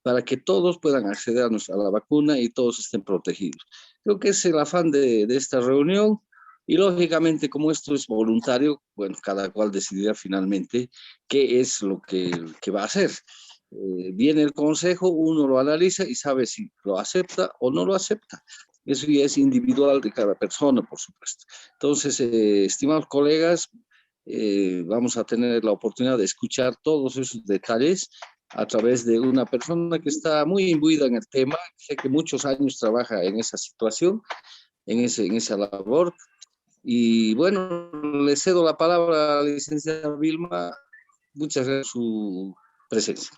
para que todos puedan acceder a la vacuna y todos estén protegidos. Creo que es el afán de esta reunión y lógicamente como esto es voluntario, bueno, cada cual decidirá finalmente qué es lo que va a hacer. Viene el consejo, uno lo analiza y sabe si lo acepta o no lo acepta. Eso ya es individual de cada persona, por supuesto. Entonces, estimados colegas, vamos a tener la oportunidad de escuchar todos esos detalles a través de una persona que está muy imbuida en el tema, sé que muchos años trabaja en esa situación, en esa labor. Y bueno, le cedo la palabra a la licenciada Vilma. Muchas gracias por su presencia.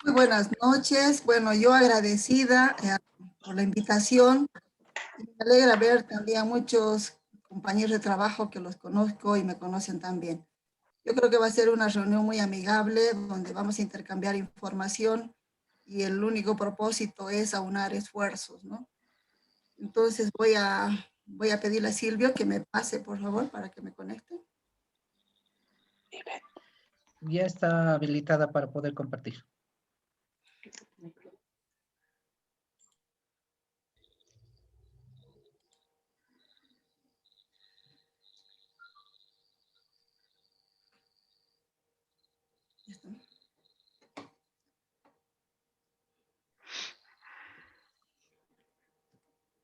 Muy buenas noches. Bueno, yo agradecida por la invitación. Me alegra ver también a muchos compañeros de trabajo que los conozco y me conocen también. Yo creo que va a ser una reunión muy amigable donde vamos a intercambiar información y el único propósito es aunar esfuerzos, ¿no? Entonces voy a pedirle a Silvio que me pase, por favor, para que me conecte. Ya está habilitada para poder compartir.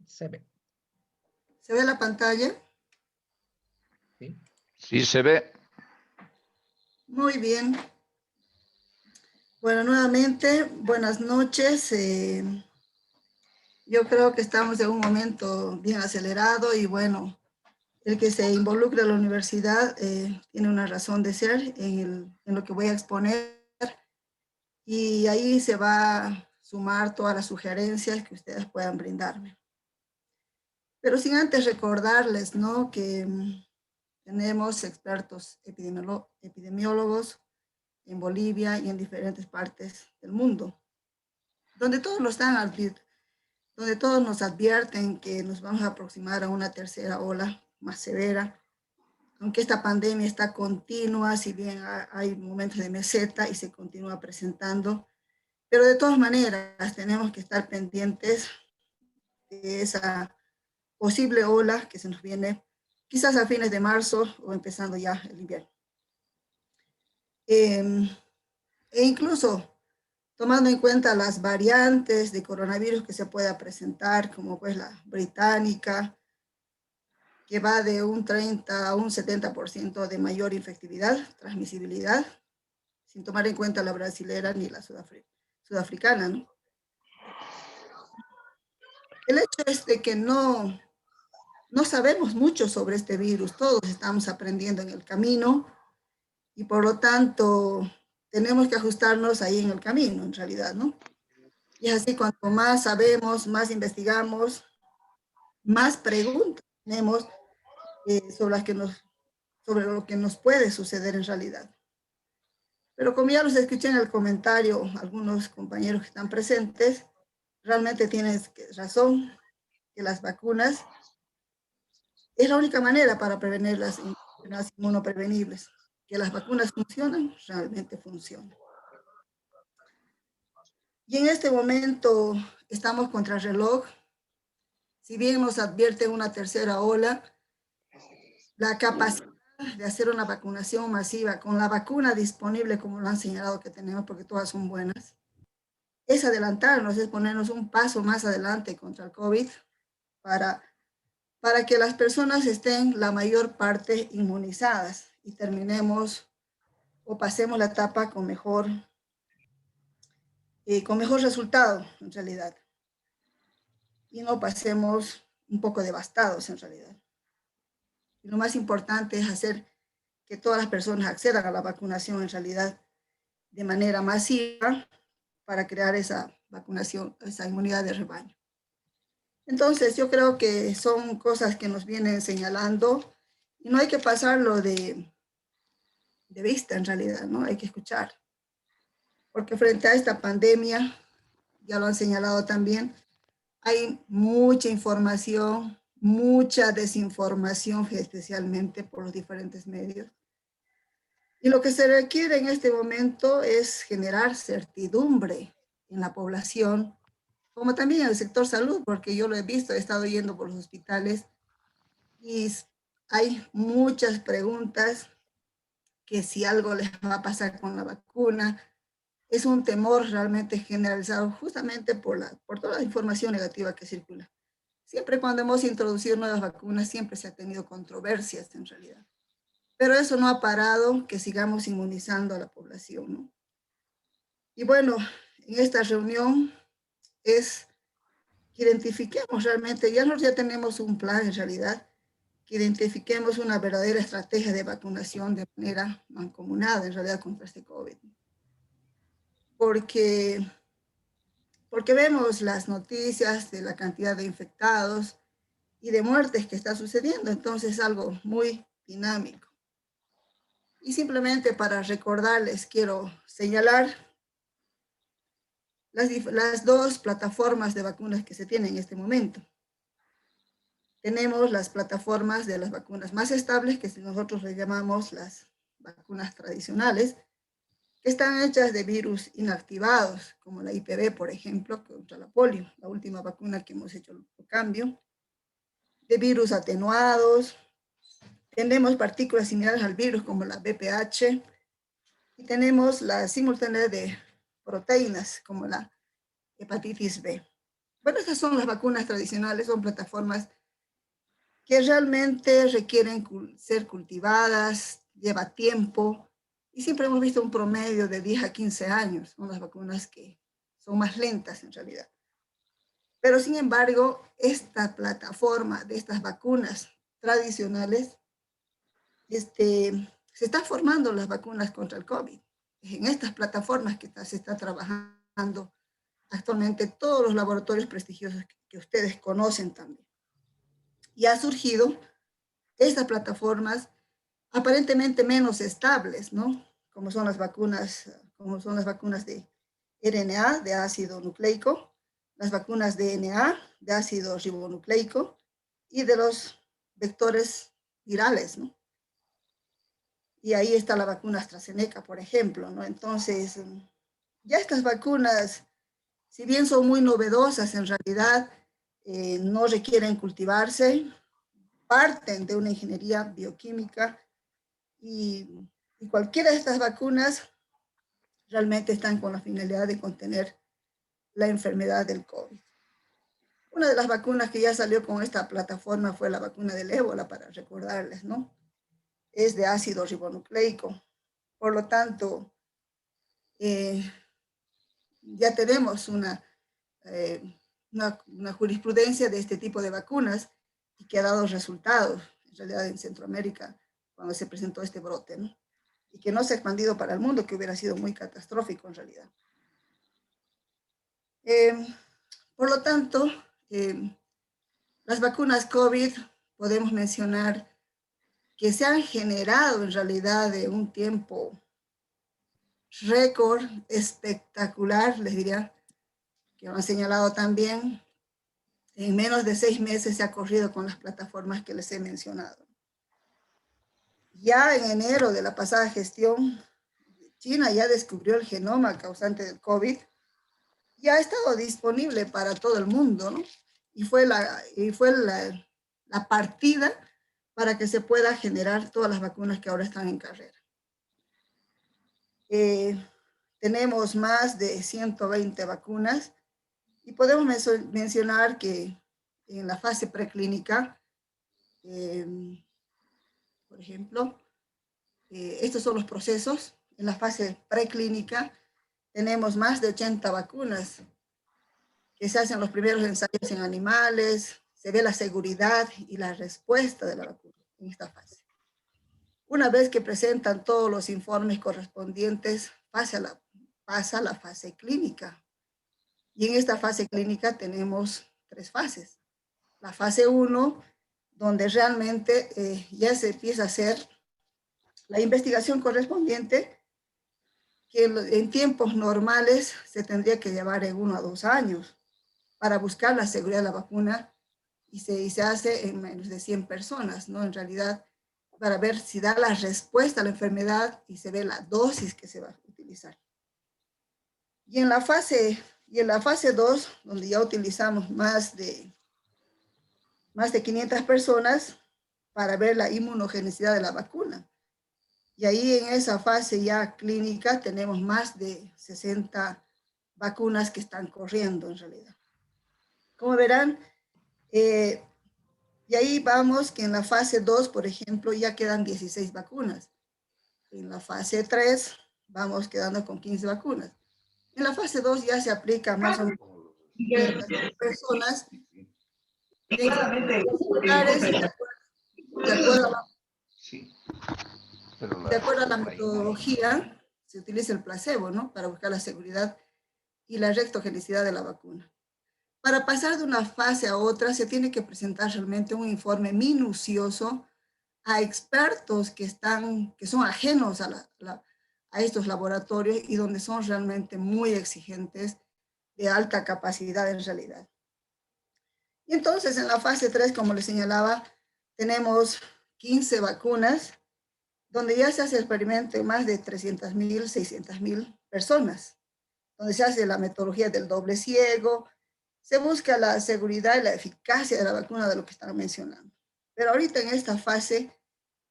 Se ve. ¿Se ve la pantalla? Sí, sí se ve. Muy bien. Bueno, nuevamente, buenas noches. Yo creo que estamos en un momento bien acelerado y bueno, el que se involucre a la universidad tiene una razón de ser en lo que voy a exponer y ahí se va a sumar todas las sugerencias que ustedes puedan brindarme. Pero sin antes recordarles, ¿no?, que tenemos expertos epidemiólogos en Bolivia y en diferentes partes del mundo, donde todos donde todos nos advierten que nos vamos a aproximar a una tercera ola más severa, aunque esta pandemia está continua, si bien hay momentos de meseta y se continúa presentando, pero de todas maneras tenemos que estar pendientes de esa posible ola que se nos viene quizás a fines de marzo o empezando ya el invierno. E incluso tomando en cuenta las variantes de coronavirus que se pueda presentar, como pues la británica, que va de un 30 a un 70% de mayor infectividad, transmisibilidad, sin tomar en cuenta la brasilera ni la sudafricana, ¿no? El hecho es de que no sabemos mucho sobre este virus, todos estamos aprendiendo en el camino y por lo tanto tenemos que ajustarnos ahí en el camino, en realidad, ¿no? Y es así, cuanto más sabemos, más investigamos, más preguntas tenemos sobre lo que nos puede suceder en realidad. Pero como ya los escuché en el comentario, algunos compañeros que están presentes, realmente tienes razón, que las vacunas es la única manera para prevenir las enfermedades inmunoprevenibles. Que las vacunas funcionan, realmente funcionan. Y en este momento estamos contra el reloj. Si bien nos advierte una tercera ola, la capacidad de hacer una vacunación masiva con la vacuna disponible, como lo han señalado que tenemos, porque todas son buenas, es adelantarnos, es ponernos un paso más adelante contra el COVID para que las personas estén la mayor parte inmunizadas y terminemos o pasemos la etapa con mejor resultado, en realidad. Y no pasemos un poco devastados, en realidad. Y lo más importante es hacer que todas las personas accedan a la vacunación, en realidad, de manera masiva para crear esa vacunación, esa inmunidad de rebaño. Entonces, yo creo que son cosas que nos vienen señalando y no hay que pasarlo de vista, en realidad, ¿no? Hay que escuchar. Porque frente a esta pandemia, ya lo han señalado también, hay mucha información mucha desinformación, especialmente por los diferentes medios. Y lo que se requiere en este momento es generar certidumbre en la población, como también en el sector salud, porque yo lo he visto, he estado yendo por los hospitales y hay muchas preguntas que si algo les va a pasar con la vacuna. Es un temor realmente generalizado justamente por toda la información negativa que circula. Siempre cuando hemos introducido nuevas vacunas, siempre se ha tenido controversias en realidad. Pero eso no ha parado que sigamos inmunizando a la población, ¿no? Y bueno, en esta reunión es que identifiquemos realmente, ya tenemos un plan en realidad, que identifiquemos una verdadera estrategia de vacunación de manera mancomunada en realidad contra este COVID. Porque vemos las noticias de la cantidad de infectados y de muertes que está sucediendo, entonces es algo muy dinámico. Y simplemente para recordarles, quiero señalar las dos plataformas de vacunas que se tienen en este momento. Tenemos las plataformas de las vacunas más estables, que nosotros le llamamos las vacunas tradicionales, que están hechas de virus inactivados, como la IPV, por ejemplo, contra la polio, la última vacuna que hemos hecho el cambio, de virus atenuados. Tenemos partículas similares al virus, como la BPH, y tenemos la simultánea de proteínas, como la hepatitis B. Bueno, estas son las vacunas tradicionales, son plataformas que realmente requieren ser cultivadas, lleva tiempo, y siempre hemos visto un promedio de 10 a 15 años, son las vacunas que son más lentas en realidad. Pero sin embargo, esta plataforma de estas vacunas tradicionales, se están formando las vacunas contra el COVID. En estas plataformas que se está trabajando actualmente todos los laboratorios prestigiosos que ustedes conocen también. Y ha surgido estas plataformas aparentemente menos estables, ¿no? Como son las vacunas de RNA, de ácido nucleico, las vacunas de DNA, de ácido ribonucleico, y de los vectores virales, ¿no? Y ahí está la vacuna AstraZeneca, por ejemplo, ¿no? Entonces, ya estas vacunas, si bien son muy novedosas, en realidad no requieren cultivarse, parten de una ingeniería bioquímica y cualquiera de estas vacunas realmente están con la finalidad de contener la enfermedad del COVID. Una de las vacunas que ya salió con esta plataforma fue la vacuna del ébola, para recordarles, ¿no? Es de ácido ribonucleico. Por lo tanto, ya tenemos una jurisprudencia de este tipo de vacunas y que ha dado resultados, en realidad en Centroamérica, cuando se presentó este brote, ¿no? Y que no se ha expandido para el mundo, que hubiera sido muy catastrófico en realidad. Por lo tanto, las vacunas COVID, podemos mencionar que se han generado en realidad de un tiempo récord espectacular, les diría, que lo han señalado también. En menos de 6 meses se ha corrido con las plataformas que les he mencionado. Ya en enero de la pasada gestión, China ya descubrió el genoma causante del COVID y ha estado disponible para todo el mundo, ¿no? Y fue la partida para que se pueda generar todas las vacunas que ahora están en carrera. Tenemos más de 120 vacunas y podemos mencionar que en la fase preclínica, por ejemplo, estos son los procesos. En la fase preclínica tenemos más de 80 vacunas que se hacen los primeros ensayos en animales, se ve la seguridad y la respuesta de la vacuna en esta fase. Una vez que presentan todos los informes correspondientes, pasa a la fase clínica. Y en esta fase clínica tenemos 3 fases. La fase 1, donde realmente ya se empieza a hacer la investigación correspondiente, que en tiempos normales se tendría que llevar en 1 a 2 años para buscar la seguridad de la vacuna y se hace en menos de 100 personas, ¿no? En realidad, para ver si da la respuesta a la enfermedad y se ve la dosis que se va a utilizar. Y en la fase 2, donde ya utilizamos más de 500 personas para ver la inmunogenicidad de la vacuna. Y ahí en esa fase ya clínica tenemos más de 60 vacunas que están corriendo en realidad. Como verán, y ahí vamos que en la fase 2, por ejemplo, ya quedan 16 vacunas. En la fase 3 vamos quedando con 15 vacunas. En la fase 2 ya se aplica más o menos 500 personas. De acuerdo a la metodología, se utiliza el placebo, ¿no? Para buscar la seguridad y la reactogenicidad de la vacuna. Para pasar de una fase a otra, se tiene que presentar realmente un informe minucioso a expertos que son ajenos a estos laboratorios y donde son realmente muy exigentes, de alta capacidad en realidad. Y entonces en la fase 3, como les señalaba, tenemos 15 vacunas, donde ya se hace experimento en más de 300.000, 600.000 personas, donde se hace la metodología del doble ciego, se busca la seguridad y la eficacia de la vacuna de lo que están mencionando. Pero ahorita en esta fase,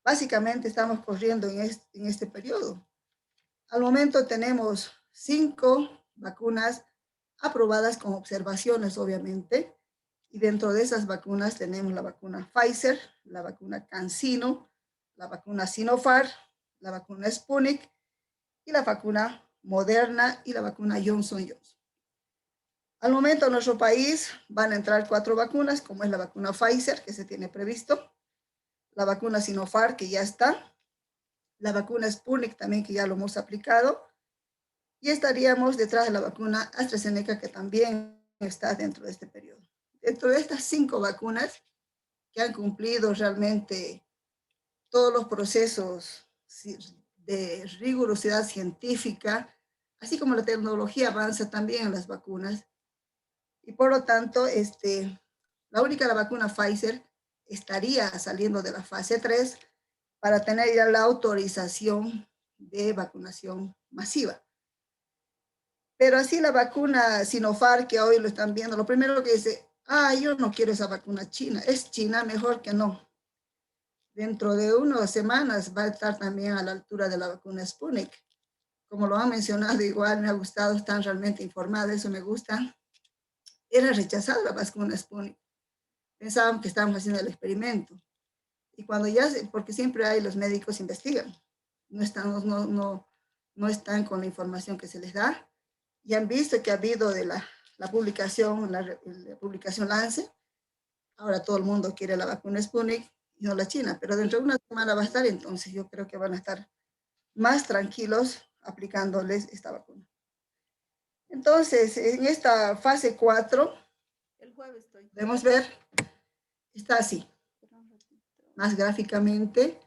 básicamente estamos corriendo en este periodo. Al momento tenemos 5 vacunas aprobadas con observaciones, obviamente, y dentro de esas vacunas tenemos la vacuna Pfizer, la vacuna CanSino, la vacuna Sinopharm, la vacuna Sputnik y la vacuna Moderna y la vacuna Johnson Johnson. Al momento en nuestro país van a entrar 4 vacunas, como es la vacuna Pfizer, que se tiene previsto, la vacuna Sinopharm, que ya está, la vacuna Sputnik también, que ya lo hemos aplicado, y estaríamos detrás de la vacuna AstraZeneca, que también está dentro de este periodo. Dentro de estas 5 vacunas que han cumplido realmente todos los procesos de rigurosidad científica, así como la tecnología avanza también en las vacunas, y por lo tanto, la vacuna Pfizer estaría saliendo de la fase 3 para tener ya la autorización de vacunación masiva. Pero así la vacuna Sinopharm, que hoy lo están viendo, lo primero que dice, yo no quiero esa vacuna china, es China, mejor que no. Dentro de unas semanas va a estar también a la altura de la vacuna Sputnik. Como lo han mencionado, igual me ha gustado, están realmente informadas, eso me gusta. Era rechazada la vacuna Sputnik. Pensaban que estábamos haciendo el experimento. Y cuando porque siempre hay los médicos investigan, no están con la información que se les da, y han visto que ha habido de la publicación Lancet, ahora todo el mundo quiere la vacuna Sputnik y no la China, pero dentro de una semana va a estar, entonces yo creo que van a estar más tranquilos aplicándoles esta vacuna. Entonces, en esta fase 4, el jueves podemos ver, está así, más gráficamente.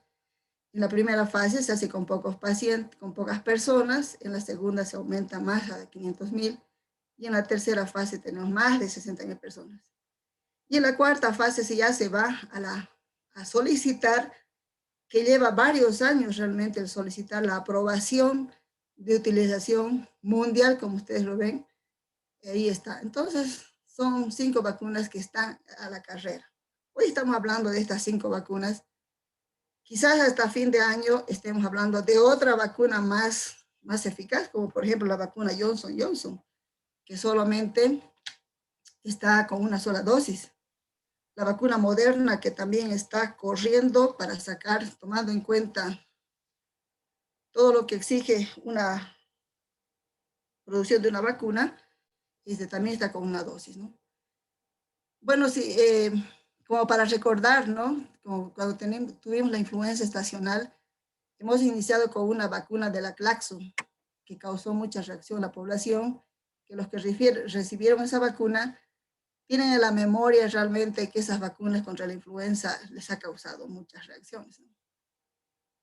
En la primera fase se hace con pocos pacientes, con pocas personas, en la segunda se aumenta más a 500.000 y en la tercera fase tenemos más de 60.000 personas. Y en la cuarta fase ya se va a solicitar, que lleva varios años realmente el solicitar la aprobación de utilización mundial, como ustedes lo ven, ahí está. Entonces, son 5 vacunas que están a la carrera. Hoy estamos hablando de estas 5 vacunas. Quizás hasta fin de año estemos hablando de otra vacuna más eficaz, como por ejemplo la vacuna Johnson Johnson, que solamente está con una sola dosis. La vacuna Moderna, que también está corriendo para sacar, tomando en cuenta todo lo que exige una producción de una vacuna, y también está con una dosis, ¿no? Bueno, sí, como para recordar, ¿no? Como cuando tuvimos la influenza estacional, hemos iniciado con una vacuna de la Claxo, que causó mucha reacción en la población, que los que recibieron esa vacuna tienen en la memoria realmente que esas vacunas contra la influenza les ha causado muchas reacciones, ¿no?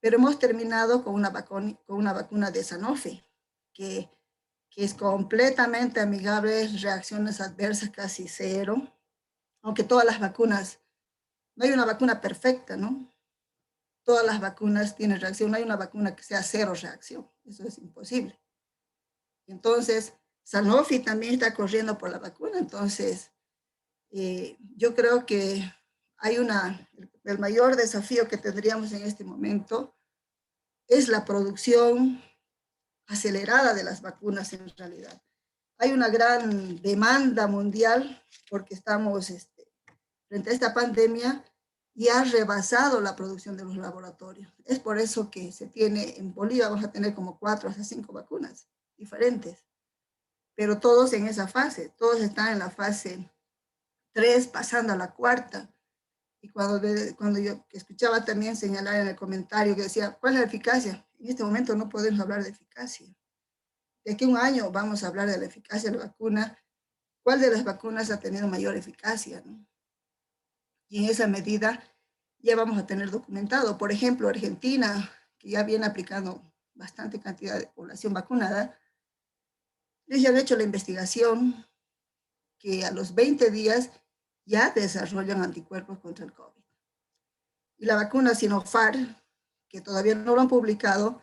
Pero hemos terminado con una vacuna de Sanofi, que es completamente amigable, reacciones adversas casi cero, aunque todas las vacunas, no hay una vacuna perfecta, ¿no? Todas las vacunas tienen reacción, no hay una vacuna que sea cero reacción, eso es imposible. Entonces, Sanofi también está corriendo por la vacuna, entonces yo creo que hay el mayor desafío que tendríamos en este momento es la producción acelerada de las vacunas en realidad. Hay una gran demanda mundial porque estamos frente a esta pandemia y ha rebasado la producción de los laboratorios. Es por eso que se tiene en Bolivia, vamos a tener como 4 hasta 5 vacunas diferentes, pero todos en esa fase, todos están en la fase 3, pasando a la cuarta. Y cuando yo escuchaba también señalar en el comentario que decía, ¿cuál es la eficacia? En este momento no podemos hablar de eficacia. De aquí a un año vamos a hablar de la eficacia de la vacuna. ¿Cuál de las vacunas ha tenido mayor eficacia, ¿no? Y en esa medida ya vamos a tener documentado. Por ejemplo, Argentina, que ya viene aplicando bastante cantidad de población vacunada, ellos han hecho la investigación que a los 20 días ya desarrollan anticuerpos contra el COVID. Y la vacuna Sinopharm, que todavía no lo han publicado,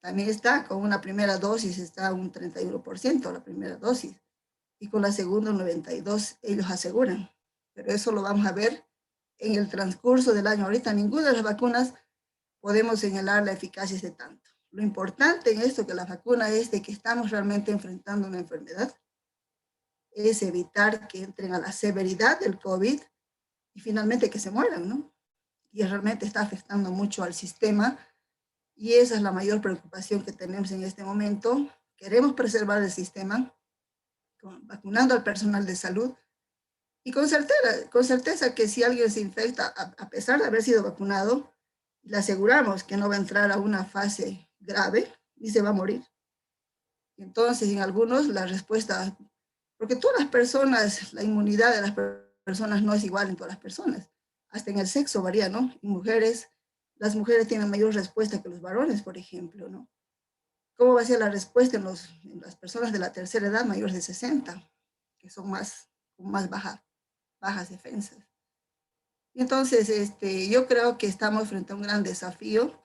también está con una primera dosis, está un 31% la primera dosis, y con la segunda un 92%, ellos aseguran. Pero eso lo vamos a ver en el transcurso del año. Ahorita ninguna de las vacunas podemos señalar la eficacia de tanto. Lo importante en esto que la vacuna es de que estamos realmente enfrentando una enfermedad, es evitar que entren a la severidad del COVID y finalmente que se mueran, ¿no? Y realmente está afectando mucho al sistema y esa es la mayor preocupación que tenemos en este momento. Queremos preservar el sistema vacunando al personal de salud y con certeza que si alguien se infecta, a pesar de haber sido vacunado, le aseguramos que no va a entrar a una fase grave y se va a morir. Entonces, en algunos la respuesta, porque todas las personas, la inmunidad de las personas no es igual en todas las personas, hasta en el sexo varía, ¿no? En mujeres, las mujeres tienen mayor respuesta que los varones, por ejemplo, ¿no? ¿Cómo va a ser la respuesta en las personas de la tercera edad mayores de 60, que son con más bajas defensas? Entonces, yo creo que estamos frente a un gran desafío.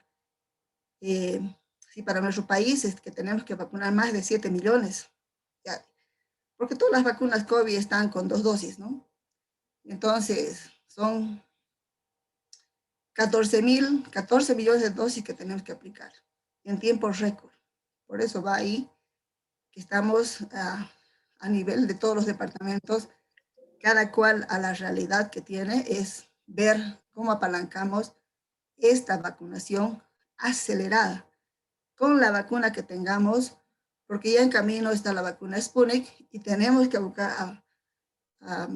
Sí, para nuestro país es que tenemos que vacunar más de 7 millones, ya, porque todas las vacunas COVID están con 2 dosis, ¿no? Entonces, son 14 millones de dosis que tenemos que aplicar en tiempo récord. Por eso va ahí que estamos a nivel de todos los departamentos, cada cual a la realidad que tiene, es ver cómo apalancamos esta vacunación acelerada con la vacuna que tengamos, porque ya en camino está la vacuna Sputnik y tenemos que buscar a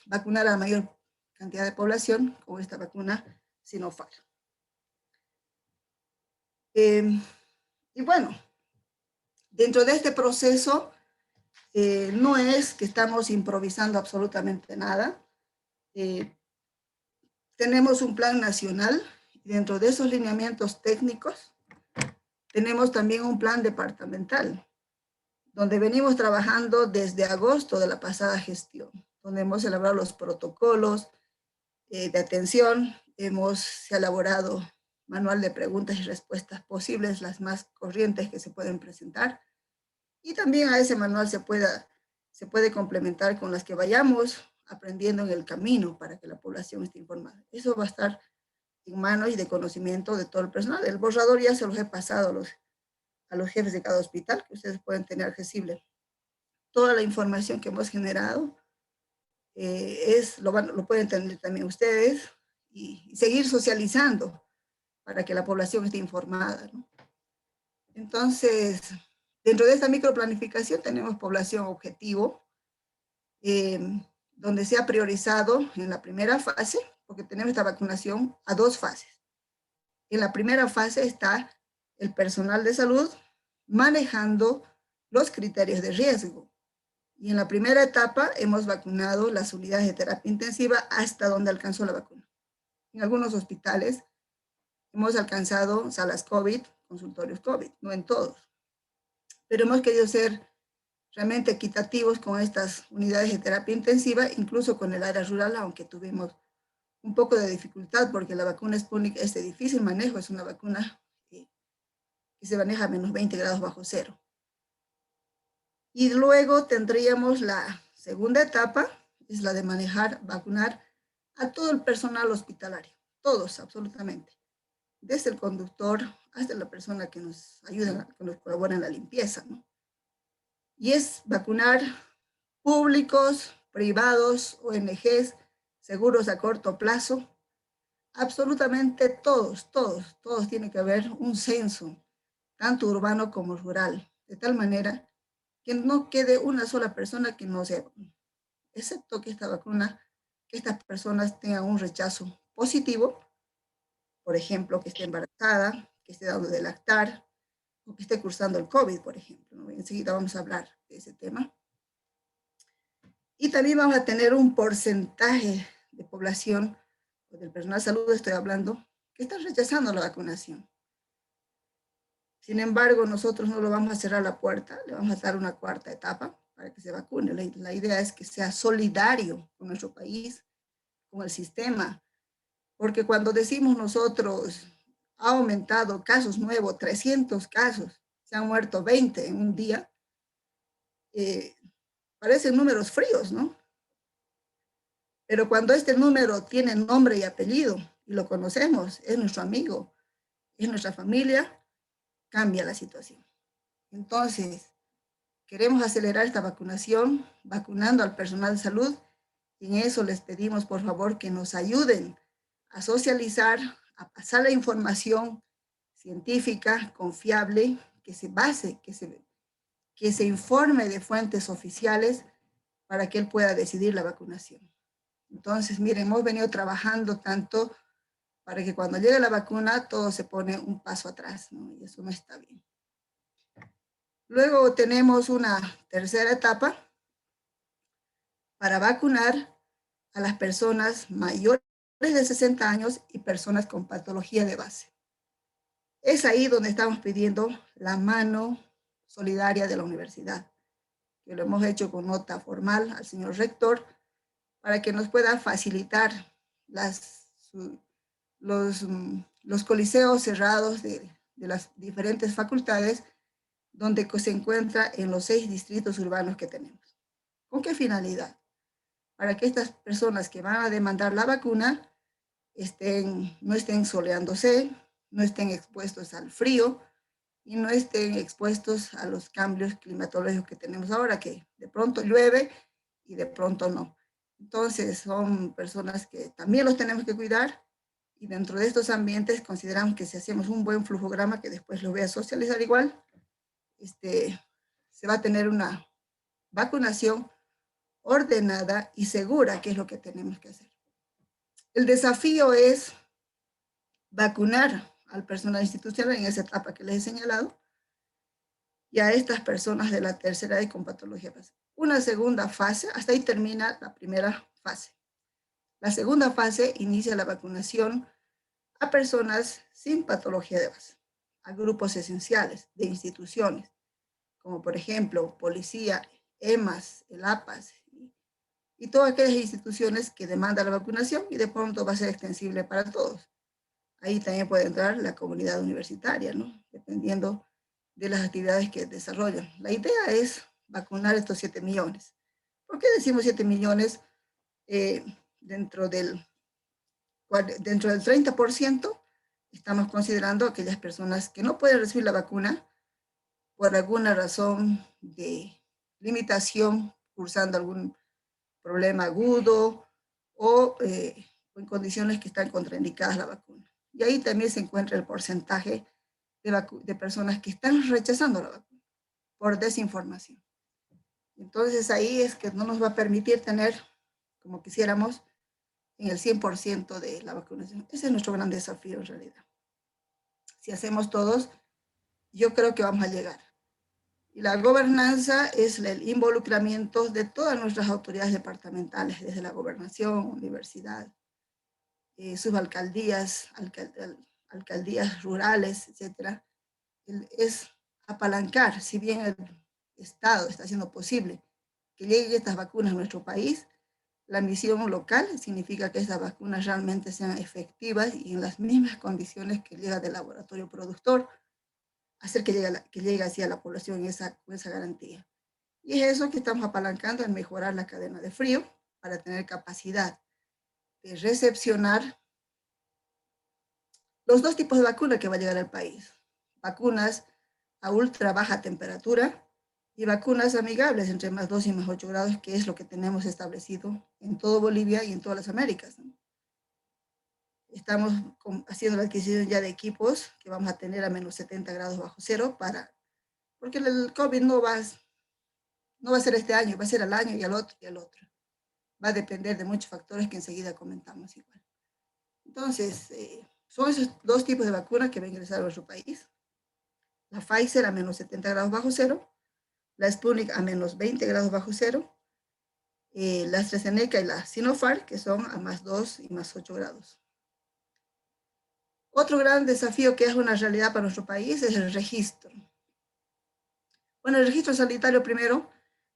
vacunar a la mayor cantidad de población con esta vacuna Sinopharm. Y bueno, dentro de este proceso, no es que estamos improvisando absolutamente nada. Tenemos un plan nacional y dentro de esos lineamientos técnicos tenemos también un plan departamental, donde venimos trabajando desde agosto de la pasada gestión, donde hemos elaborado los protocolos de atención, se ha elaborado manual de preguntas y respuestas posibles, las más corrientes que se pueden presentar, y también a ese manual se puede complementar con las que vayamos aprendiendo en el camino para que la población esté informada. Eso va a estar en manos y de conocimiento de todo el personal. El borrador ya se los he pasado a los jefes de cada hospital, que ustedes pueden tener accesible. Toda la información que hemos generado lo pueden tener también ustedes y seguir socializando para que la población esté informada, ¿no? Entonces, dentro de esta microplanificación tenemos población objetivo, donde se ha priorizado en la primera fase, porque tenemos esta vacunación a 2 fases. En la primera fase está el personal de salud manejando los criterios de riesgo. Y en la primera etapa hemos vacunado las unidades de terapia intensiva hasta donde alcanzó la vacuna. En algunos hospitales hemos alcanzado salas COVID, consultorios COVID, no en todos. Pero hemos querido ser realmente equitativos con estas unidades de terapia intensiva, incluso con el área rural, aunque tuvimos un poco de dificultad porque la vacuna Sputnik es de difícil manejo, es una vacuna que se maneja a menos 20 grados bajo cero. Y luego tendríamos la segunda etapa, es la de vacunar a todo el personal hospitalario, todos absolutamente, desde el conductor hasta la persona que nos ayuda, que nos colabora en la limpieza, ¿no? Y es vacunar públicos, privados, ONGs, seguros a corto plazo, absolutamente todos tiene que haber un censo, tanto urbano como rural, de tal manera que no quede una sola persona que no sea, excepto que esta vacuna, que estas personas tengan un rechazo positivo, por ejemplo, que esté embarazada, que esté dando de lactar, o que esté cursando el COVID, por ejemplo, ¿no? Enseguida vamos a hablar de ese tema. Y también vamos a tener un porcentaje de población, del personal de salud estoy hablando, que está rechazando la vacunación. Sin embargo, nosotros no lo vamos a cerrar la puerta, le vamos a dar una cuarta etapa para que se vacune. La idea es que sea solidario con nuestro país, con el sistema, porque cuando decimos nosotros, ha aumentado casos nuevos, 300 casos, se han muerto 20 en un día, parecen números fríos, ¿no? Pero cuando este número tiene nombre y apellido, y lo conocemos, es nuestro amigo, es nuestra familia, cambia la situación. Entonces, queremos acelerar esta vacunación, vacunando al personal de salud, y en eso les pedimos, por favor, que nos ayuden a socializar, a pasar la información científica, confiable, que se base, que se informe de fuentes oficiales para que él pueda decidir la vacunación. Entonces, miren, hemos venido trabajando tanto para que cuando llegue la vacuna todo se pone un paso atrás, ¿no? Y eso no está bien. Luego tenemos una tercera etapa para vacunar a las personas mayores de 60 años y personas con patología de base. Es ahí donde estamos pidiendo la mano solidaria de la universidad, que lo hemos hecho con nota formal al señor rector, para que nos pueda facilitar los coliseos cerrados de las diferentes facultades donde se encuentra en los 6 distritos urbanos que tenemos. ¿Con qué finalidad? Para que estas personas que van a demandar la vacuna no estén soleándose, no estén expuestos al frío y no estén expuestos a los cambios climatológicos que tenemos ahora, que de pronto llueve y de pronto no. Entonces son personas que también los tenemos que cuidar, y dentro de estos ambientes consideramos que si hacemos un buen flujograma, que después lo voy a socializar igual, se va a tener una vacunación ordenada y segura, que es lo que tenemos que hacer. El desafío es vacunar al personal institucional en esa etapa que les he señalado, y a estas personas de la tercera edad con patología base. Una segunda fase, hasta ahí termina la primera fase. La segunda fase inicia la vacunación a personas sin patología de base, a grupos esenciales de instituciones, como por ejemplo policía, EMAS, el APAS, y todas aquellas instituciones que demandan la vacunación, y de pronto va a ser extensible para todos. Ahí también puede entrar la comunidad universitaria, ¿no? Dependiendo de las actividades que desarrollan. La idea es vacunar estos 7 millones. ¿Por qué decimos 7 millones? Dentro del 30% estamos considerando aquellas personas que no pueden recibir la vacuna por alguna razón de limitación, cursando algún problema agudo o en condiciones que están contraindicadas la vacuna. Y ahí también se encuentra el porcentaje de personas que están rechazando la vacuna por desinformación. Entonces ahí es que no nos va a permitir tener, como quisiéramos, en el 100% de la vacunación. Ese es nuestro gran desafío en realidad. Si hacemos todos, yo creo que vamos a llegar. Y la gobernanza es el involucramiento de todas nuestras autoridades departamentales, desde la gobernación, universidad, subalcaldías, alcaldías rurales, etcétera. Es apalancar, si bien Estado está haciendo posible que lleguen estas vacunas a nuestro país, la misión local significa que estas vacunas realmente sean efectivas y en las mismas condiciones que llega del laboratorio productor, hacer que llegue así a la población con esa garantía. Y es eso que estamos apalancando en mejorar la cadena de frío para tener capacidad de recepcionar los dos tipos de vacunas que va a llegar al país. Vacunas a ultra baja temperatura y vacunas amigables entre más 2 y más 8 grados, que es lo que tenemos establecido en todo Bolivia y en todas las Américas, ¿no? Estamos haciendo la adquisición ya de equipos que vamos a tener a menos 70 grados bajo cero porque el COVID no va a ser este año, va a ser al año y al otro y al otro. Va a depender de muchos factores que enseguida comentamos igual. Entonces, son esos dos tipos de vacunas que va a ingresar a nuestro país. La Pfizer a menos 70 grados bajo cero, la Sputnik a menos 20 grados bajo cero, la AstraZeneca y la Sinopharm, que son a más 2 y más 8 grados. Otro gran desafío que es una realidad para nuestro país es el registro. Bueno, el registro sanitario primero,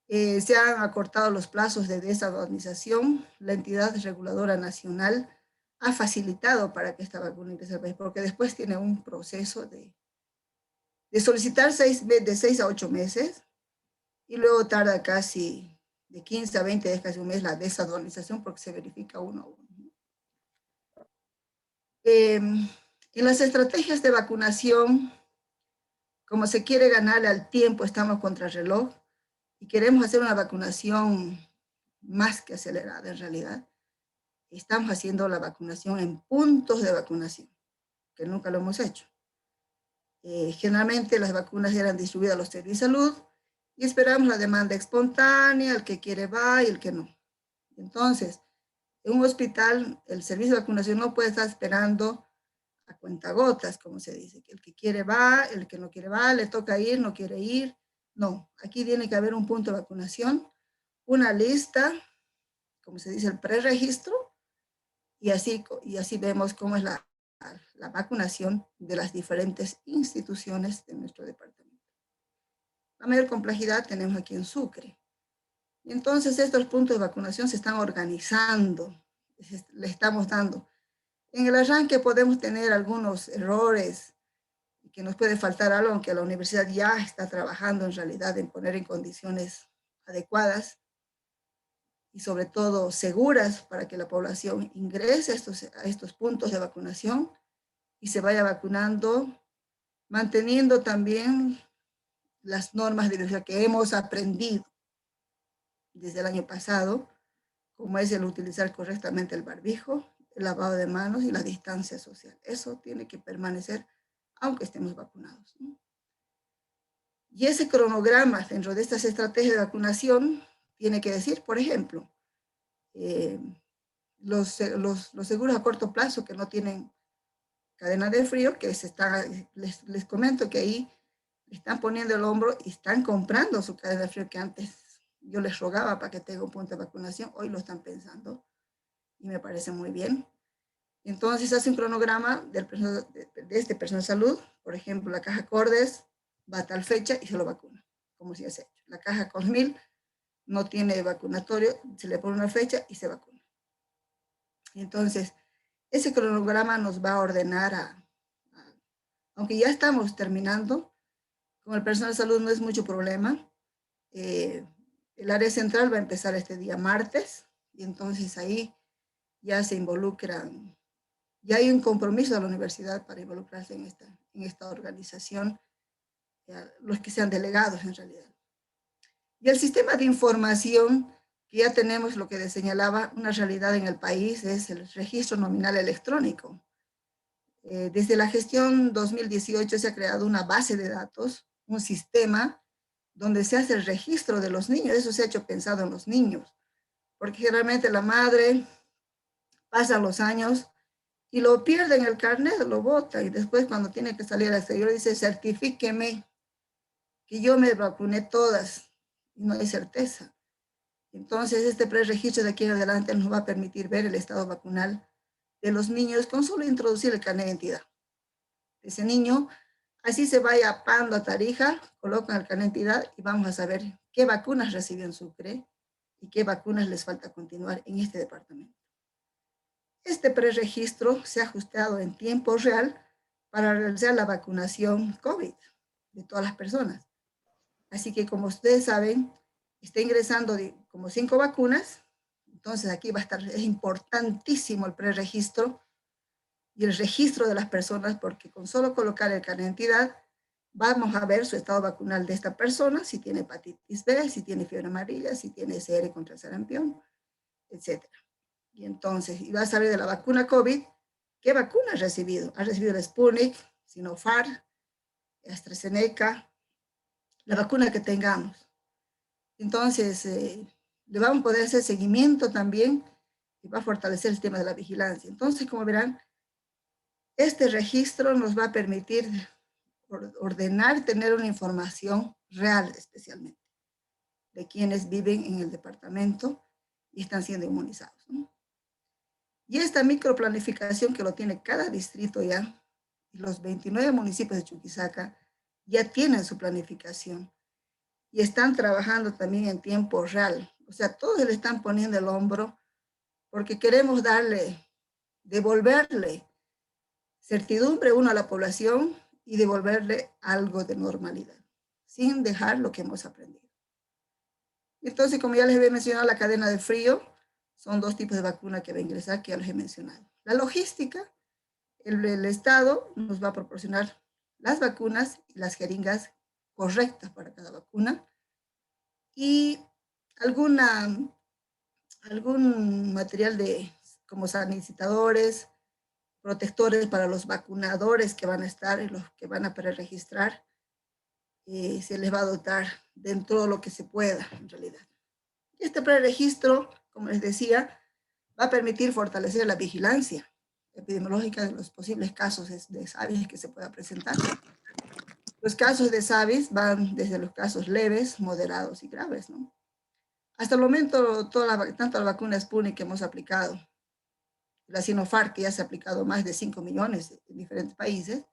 se han acortado los plazos de desadonización. La entidad reguladora nacional ha facilitado para que esta vacuna ingrese al país, porque después tiene un proceso de solicitar de 6 a 8 meses y luego tarda casi de 15 a 20 días, casi un mes, la desadonización porque se verifica uno a uno. En las estrategias de vacunación, como se quiere ganarle al tiempo, estamos contra el reloj y queremos hacer una vacunación más que acelerada en realidad. Estamos haciendo la vacunación en puntos de vacunación, que nunca lo hemos hecho. Generalmente las vacunas eran distribuidas a los servicios de salud y esperamos la demanda espontánea, el que quiere va y el que no. Entonces, en un hospital, el servicio de vacunación no puede estar esperando a cuentagotas, como se dice, que el que quiere va, el que no quiere va, le toca ir, no quiere ir. No, aquí tiene que haber un punto de vacunación, una lista, como se dice, el preregistro, y así vemos cómo es la vacunación de las diferentes instituciones de nuestro departamento. La mayor complejidad tenemos aquí en Sucre. Y entonces estos puntos de vacunación se están organizando, le estamos dando. En el arranque podemos tener algunos errores, que nos puede faltar algo, aunque la universidad ya está trabajando en realidad en poner en condiciones adecuadas y sobre todo seguras para que la población ingrese a estos puntos de vacunación y se vaya vacunando, manteniendo también las normas de bioseguridad que hemos aprendido desde el año pasado, como es el utilizar correctamente el barbijo, el lavado de manos y la distancia social. Eso tiene que permanecer aunque estemos vacunados, ¿no? Y ese cronograma dentro de estas estrategias de vacunación tiene que decir, por ejemplo, los seguros a corto plazo que no tienen cadena de frío, que les comento que ahí están poniendo el hombro y están comprando su cadena de frío que antes yo les rogaba para que tenga un punto de vacunación, hoy lo están pensando y me parece muy bien. Entonces hace un cronograma de este personal de salud, por ejemplo, la caja Cordes va a tal fecha y se lo vacuna, como si hace hecho. La caja Cosmil no tiene vacunatorio, se le pone una fecha y se vacuna. Entonces, ese cronograma nos va a ordenar aunque ya estamos terminando, con el personal de salud no es mucho problema. El área central va a empezar este día martes y entonces ahí ya se involucran. Ya hay un compromiso de la universidad para involucrarse en esta organización, los que sean delegados en realidad. Y el sistema de información, que ya tenemos lo que señalaba, una realidad en el país, es el registro nominal electrónico. Desde la gestión 2018 se ha creado una base de datos, un sistema donde se hace el registro de los niños. Eso se ha hecho pensado en los niños, porque generalmente la madre pasa los años y lo pierde en el carnet, lo bota y después cuando tiene que salir al exterior dice, certifíqueme que yo me vacuné todas y no hay certeza. Entonces este preregistro de aquí en adelante nos va a permitir ver el estado vacunal de los niños con solo introducir el carnet de identidad. Ese niño Así se vaya a Pando, a Tarija, colocan el carnet de identidad y vamos a saber qué vacunas recibió en Sucre y qué vacunas les falta continuar en este departamento. Este preregistro se ha ajustado en tiempo real para realizar la vacunación COVID de todas las personas. Así que como ustedes saben, está ingresando como 5 vacunas, entonces aquí va a estar, es importantísimo el preregistro y el registro de las personas, porque con solo colocar el carnet de identidad, vamos a ver su estado vacunal de esta persona, si tiene hepatitis B, si tiene fiebre amarilla, si tiene SR contra el sarampión, etc. Y entonces, y va a saber de la vacuna COVID, ¿qué vacuna ha recibido? Ha recibido el Sputnik, Sinopharm, AstraZeneca, la vacuna que tengamos. Entonces, le vamos a poder hacer seguimiento también y va a fortalecer el tema de la vigilancia. Entonces, como verán, este registro nos va a permitir ordenar, tener una información real especialmente de quienes viven en el departamento y están siendo inmunizados, ¿no? Y esta microplanificación que lo tiene cada distrito ya, y los 29 municipios de Chuquisaca ya tienen su planificación y están trabajando también en tiempo real. O sea, todos le están poniendo el hombro porque queremos devolverle certidumbre uno a la población y devolverle algo de normalidad, sin dejar lo que hemos aprendido. Entonces, como ya les había mencionado, la cadena de frío, son 2 tipos de vacuna que va a ingresar, que ya los he mencionado. La logística, el Estado nos va a proporcionar las vacunas y las jeringas correctas para cada vacuna y algún material como sanitizadores, protectores para los vacunadores que van a estar y los que van a preregistrar, se les va a dotar dentro de lo que se pueda en realidad. Este preregistro, como les decía, va a permitir fortalecer la vigilancia epidemiológica de los posibles casos de SARS que se pueda presentar. Los casos de SARS van desde los casos leves, moderados y graves, ¿no? Hasta el momento, tanto la vacuna Sputnik que hemos aplicado, la Sinopharm, que ya se ha aplicado más de 5 millones en diferentes países,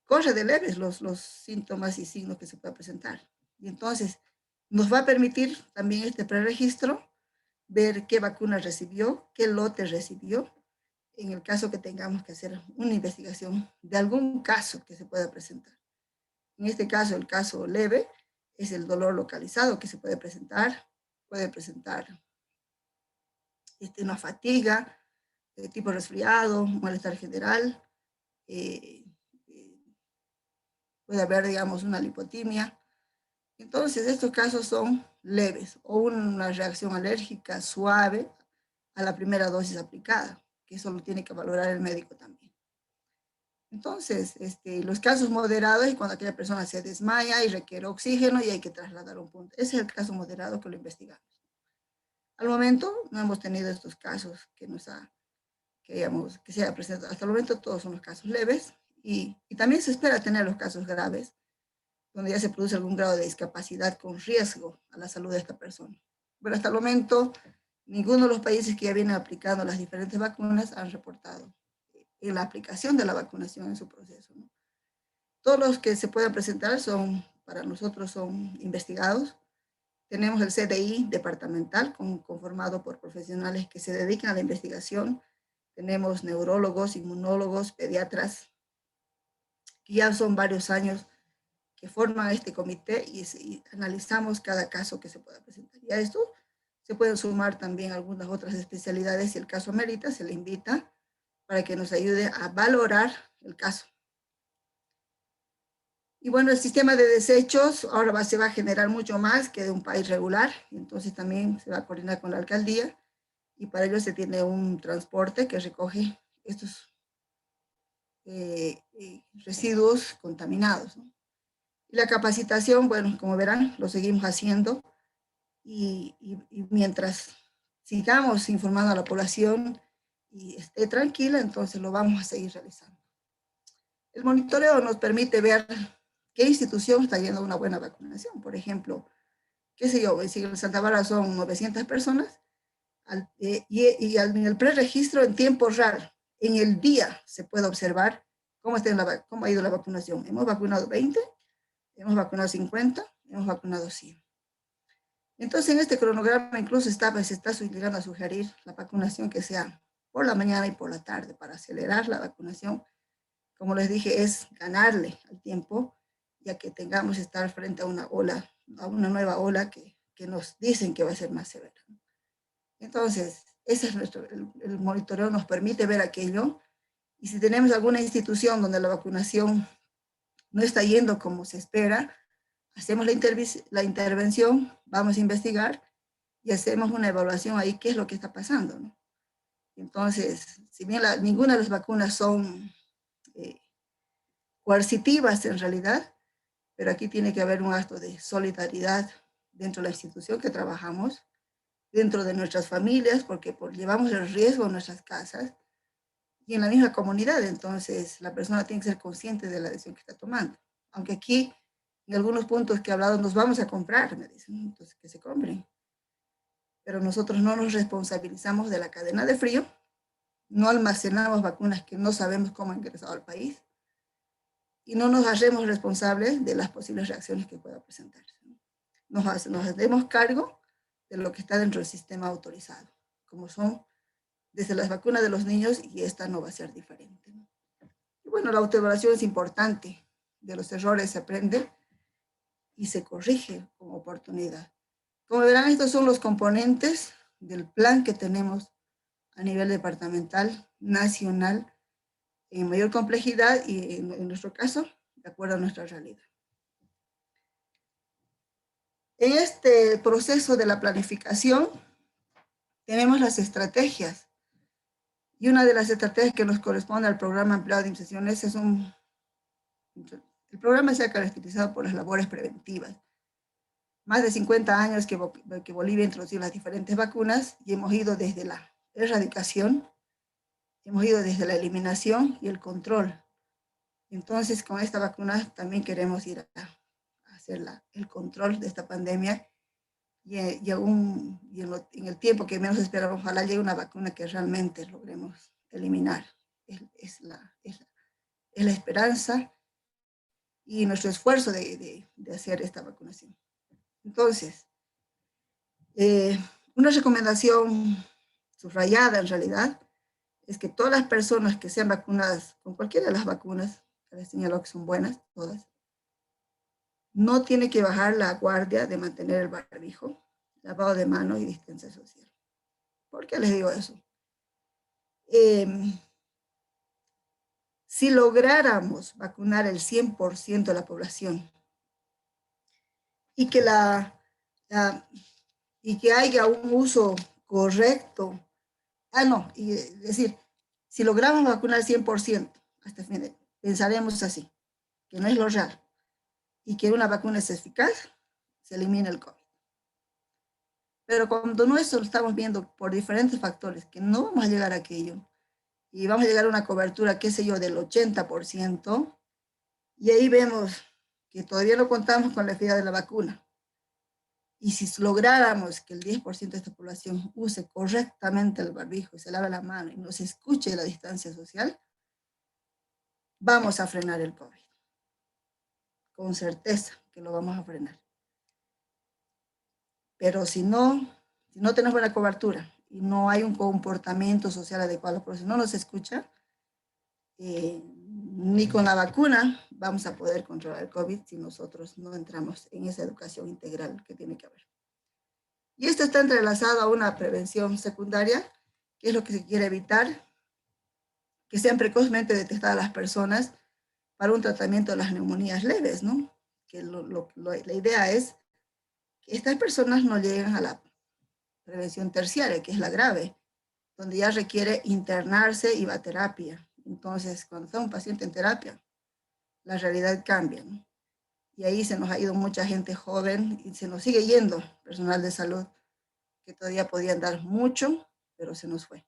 corre de leves los síntomas y signos que se pueda presentar. Y entonces, nos va a permitir también este preregistro ver qué vacuna recibió, qué lote recibió, en el caso que tengamos que hacer una investigación de algún caso que se pueda presentar. En este caso, el caso leve es el dolor localizado que se puede presentar una fatiga, tipo resfriado, malestar general, puede haber, digamos, una lipotimia. Entonces, estos casos son leves o una reacción alérgica suave a la primera dosis aplicada, que eso lo tiene que valorar el médico también. Entonces, los casos moderados es cuando aquella persona se desmaya y requiere oxígeno y hay que trasladar a un punto. Ese es el caso moderado que lo investigamos. Al momento no hemos tenido estos casos que se haya presentado. Hasta el momento todos son los casos leves y también se espera tener los casos graves, donde ya se produce algún grado de discapacidad con riesgo a la salud de esta persona. Pero hasta el momento, ninguno de los países que ya vienen aplicando las diferentes vacunas han reportado en la aplicación de la vacunación en su proceso, ¿no? Todos los que se puedan presentar para nosotros son investigados. Tenemos el CDI departamental conformado por profesionales que se dedican a la investigación. Tenemos neurólogos, inmunólogos, pediatras, que ya son varios años que forman este comité y analizamos cada caso que se pueda presentar. Y a esto se pueden sumar también algunas otras especialidades. Si el caso amerita, se le invita para que nos ayude a valorar el caso. Y bueno, el sistema de desechos ahora se va a generar mucho más que de un país regular, entonces también se va a coordinar con la alcaldía y para ello se tiene un transporte que recoge estos residuos contaminados, ¿no? Y la capacitación, bueno, como verán, lo seguimos haciendo y mientras sigamos informando a la población y esté tranquila, entonces lo vamos a seguir realizando. El monitoreo nos permite ver qué institución está yendo una buena vacunación. Por ejemplo, qué sé yo, si en Santa Bárbara son 900 personas, en el preregistro en tiempo real, en el día se puede observar cómo ha ido la vacunación. Hemos vacunado 20, hemos vacunado 50, hemos vacunado 100. Entonces, en este cronograma incluso se está llegando a sugerir la vacunación que sea por la mañana y por la tarde para acelerar la vacunación. Como les dije, es ganarle al tiempo, ya que tengamos que estar frente a una ola, a una nueva ola que nos dicen que va a ser más severa. Entonces, ese es el monitoreo nos permite ver aquello, y si tenemos alguna institución donde la vacunación no está yendo como se espera, hacemos la intervención, vamos a investigar y hacemos una evaluación ahí, qué es lo que está pasando, ¿no? Entonces, si bien ninguna de las vacunas son coercitivas en realidad, pero aquí tiene que haber un acto de solidaridad dentro de la institución que trabajamos, dentro de nuestras familias, porque llevamos el riesgo en nuestras casas y en la misma comunidad. Entonces, la persona tiene que ser consciente de la decisión que está tomando. Aunque aquí, en algunos puntos que he hablado, nos vamos a comprar, me dicen, entonces que se compren. Pero nosotros no nos responsabilizamos de la cadena de frío, no almacenamos vacunas que no sabemos cómo han ingresado al país, y no nos hacemos responsables de las posibles reacciones que pueda presentarse. Nos hacemos cargo de lo que está dentro del sistema autorizado, como son desde las vacunas de los niños, y esta no va a ser diferente. Y bueno, la autoevaluación es importante, de los errores se aprende y se corrige como oportunidad. Como verán, estos son los componentes del plan que tenemos a nivel departamental, nacional, en mayor complejidad y en nuestro caso, de acuerdo a nuestra realidad. En este proceso de la planificación tenemos las estrategias, y una de las estrategias que nos corresponde al programa ampliado de inmunizaciones el programa se ha caracterizado por las labores preventivas. Más de 50 años que Bolivia introdució las diferentes vacunas, y hemos ido desde la erradicación, hemos ido desde la eliminación y el control. Entonces, con esta vacuna también queremos ir a hacer el control de esta pandemia, y en el tiempo que menos esperamos, ojalá llegue una vacuna que realmente logremos eliminar. Es la esperanza y nuestro esfuerzo de hacer esta vacunación. Entonces, una recomendación subrayada en realidad es que todas las personas que sean vacunadas con cualquiera de las vacunas, que les señaló que son buenas, todas, no tiene que bajar la guardia de mantener el barbijo, lavado de manos y distancia social. ¿Por qué les digo eso? Si lográramos vacunar el 100% de la población y que, y que haya un uso correcto, es decir, si logramos vacunar el 100%, hasta el fin, pensaremos así, que no es lo real, y que una vacuna es eficaz, se elimina el COVID. Pero cuando no eso lo estamos viendo por diferentes factores, que no vamos a llegar a aquello, y vamos a llegar a una cobertura, qué sé yo, del 80%, y ahí vemos que todavía no contamos con la eficacia de la vacuna. Y si lográramos que el 10% de esta población use correctamente el barbijo y se lave la mano y nos escuche la distancia social, vamos a frenar el COVID. Con certeza que lo vamos a frenar. Pero si no tenemos buena cobertura y no hay un comportamiento social adecuado, por eso no nos escucha, ni con la vacuna vamos a poder controlar el COVID si nosotros no entramos en esa educación integral que tiene que haber. Y esto está entrelazado a una prevención secundaria, que es lo que se quiere evitar, que sean precozmente detectadas las personas para un tratamiento de las neumonías leves, ¿no? Que la idea es que estas personas no lleguen a la prevención terciaria, que es la grave, donde ya requiere internarse y va a terapia. Entonces, cuando está un paciente en terapia, la realidad cambia, ¿no? Y ahí se nos ha ido mucha gente joven y se nos sigue yendo personal de salud que todavía podían dar mucho, pero se nos fue.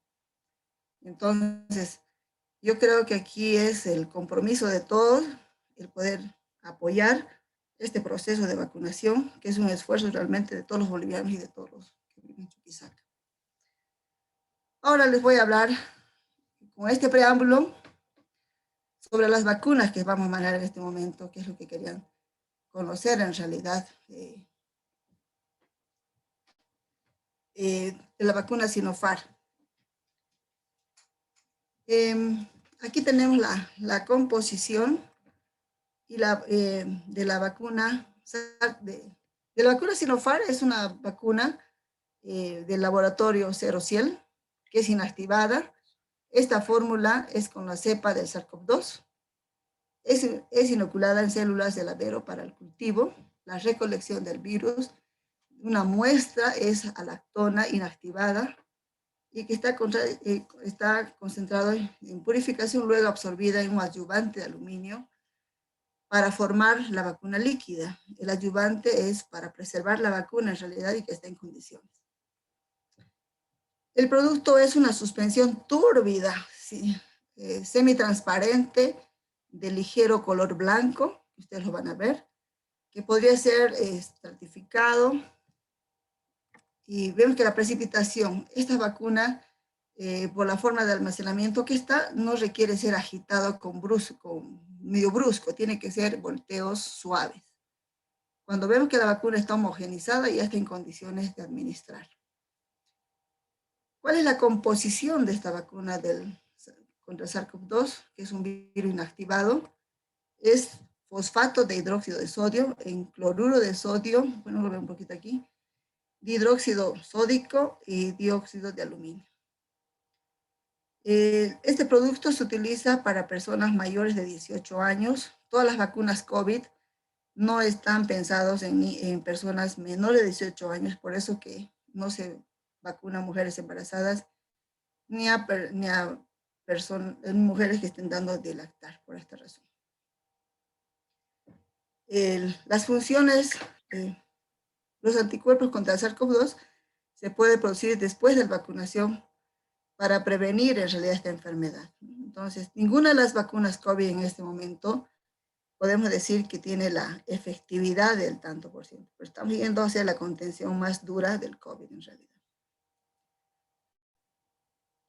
Entonces, yo creo que aquí es el compromiso de todos, el poder apoyar este proceso de vacunación, que es un esfuerzo realmente de todos los bolivianos y de todos los que viven en Chuquisaca. Ahora les voy a hablar, con este preámbulo, sobre las vacunas que vamos a manejar en este momento, que es lo que querían conocer en realidad, de la vacuna Sinopharm. Aquí tenemos la composición y de la vacuna Sinopharm. Es una vacuna del laboratorio Cerociel, que es inactivada. Esta fórmula es con la cepa del SARS-CoV-2. Es inoculada en células de lavero para el cultivo, la recolección del virus. Una muestra es alactona inactivada y que está concentrado en purificación, luego absorbida en un adyuvante de aluminio para formar la vacuna líquida. El adyuvante es para preservar la vacuna en realidad y que esté en condiciones. El producto es una suspensión túrbida, sí, semitransparente, de ligero color blanco, ustedes lo van a ver, que podría ser estratificado. Y vemos que la precipitación, esta vacuna, por la forma de almacenamiento que está, no requiere ser agitado medio brusco, tiene que ser volteos suaves. Cuando vemos que la vacuna está homogenizada, ya está en condiciones de administrar. ¿Cuál es la composición de esta vacuna contra SARS-CoV-2, que es un virus inactivado? Es fosfato de hidróxido de sodio en cloruro de sodio, bueno, lo veo un poquito aquí, dihidróxido sódico y dióxido de aluminio. Este producto se utiliza para personas mayores de 18 años. Todas las vacunas COVID no están pensadas en personas menores de 18 años, por eso que no se vacuna a mujeres embarazadas ni a mujeres que estén dando de lactar, por esta razón. Las funciones, los anticuerpos contra el SARS-CoV-2 se puede producir después de la vacunación para prevenir en realidad esta enfermedad. Entonces, ninguna de las vacunas COVID en este momento podemos decir que tiene la efectividad del tanto por ciento, pero estamos yendo hacia la contención más dura del COVID en realidad.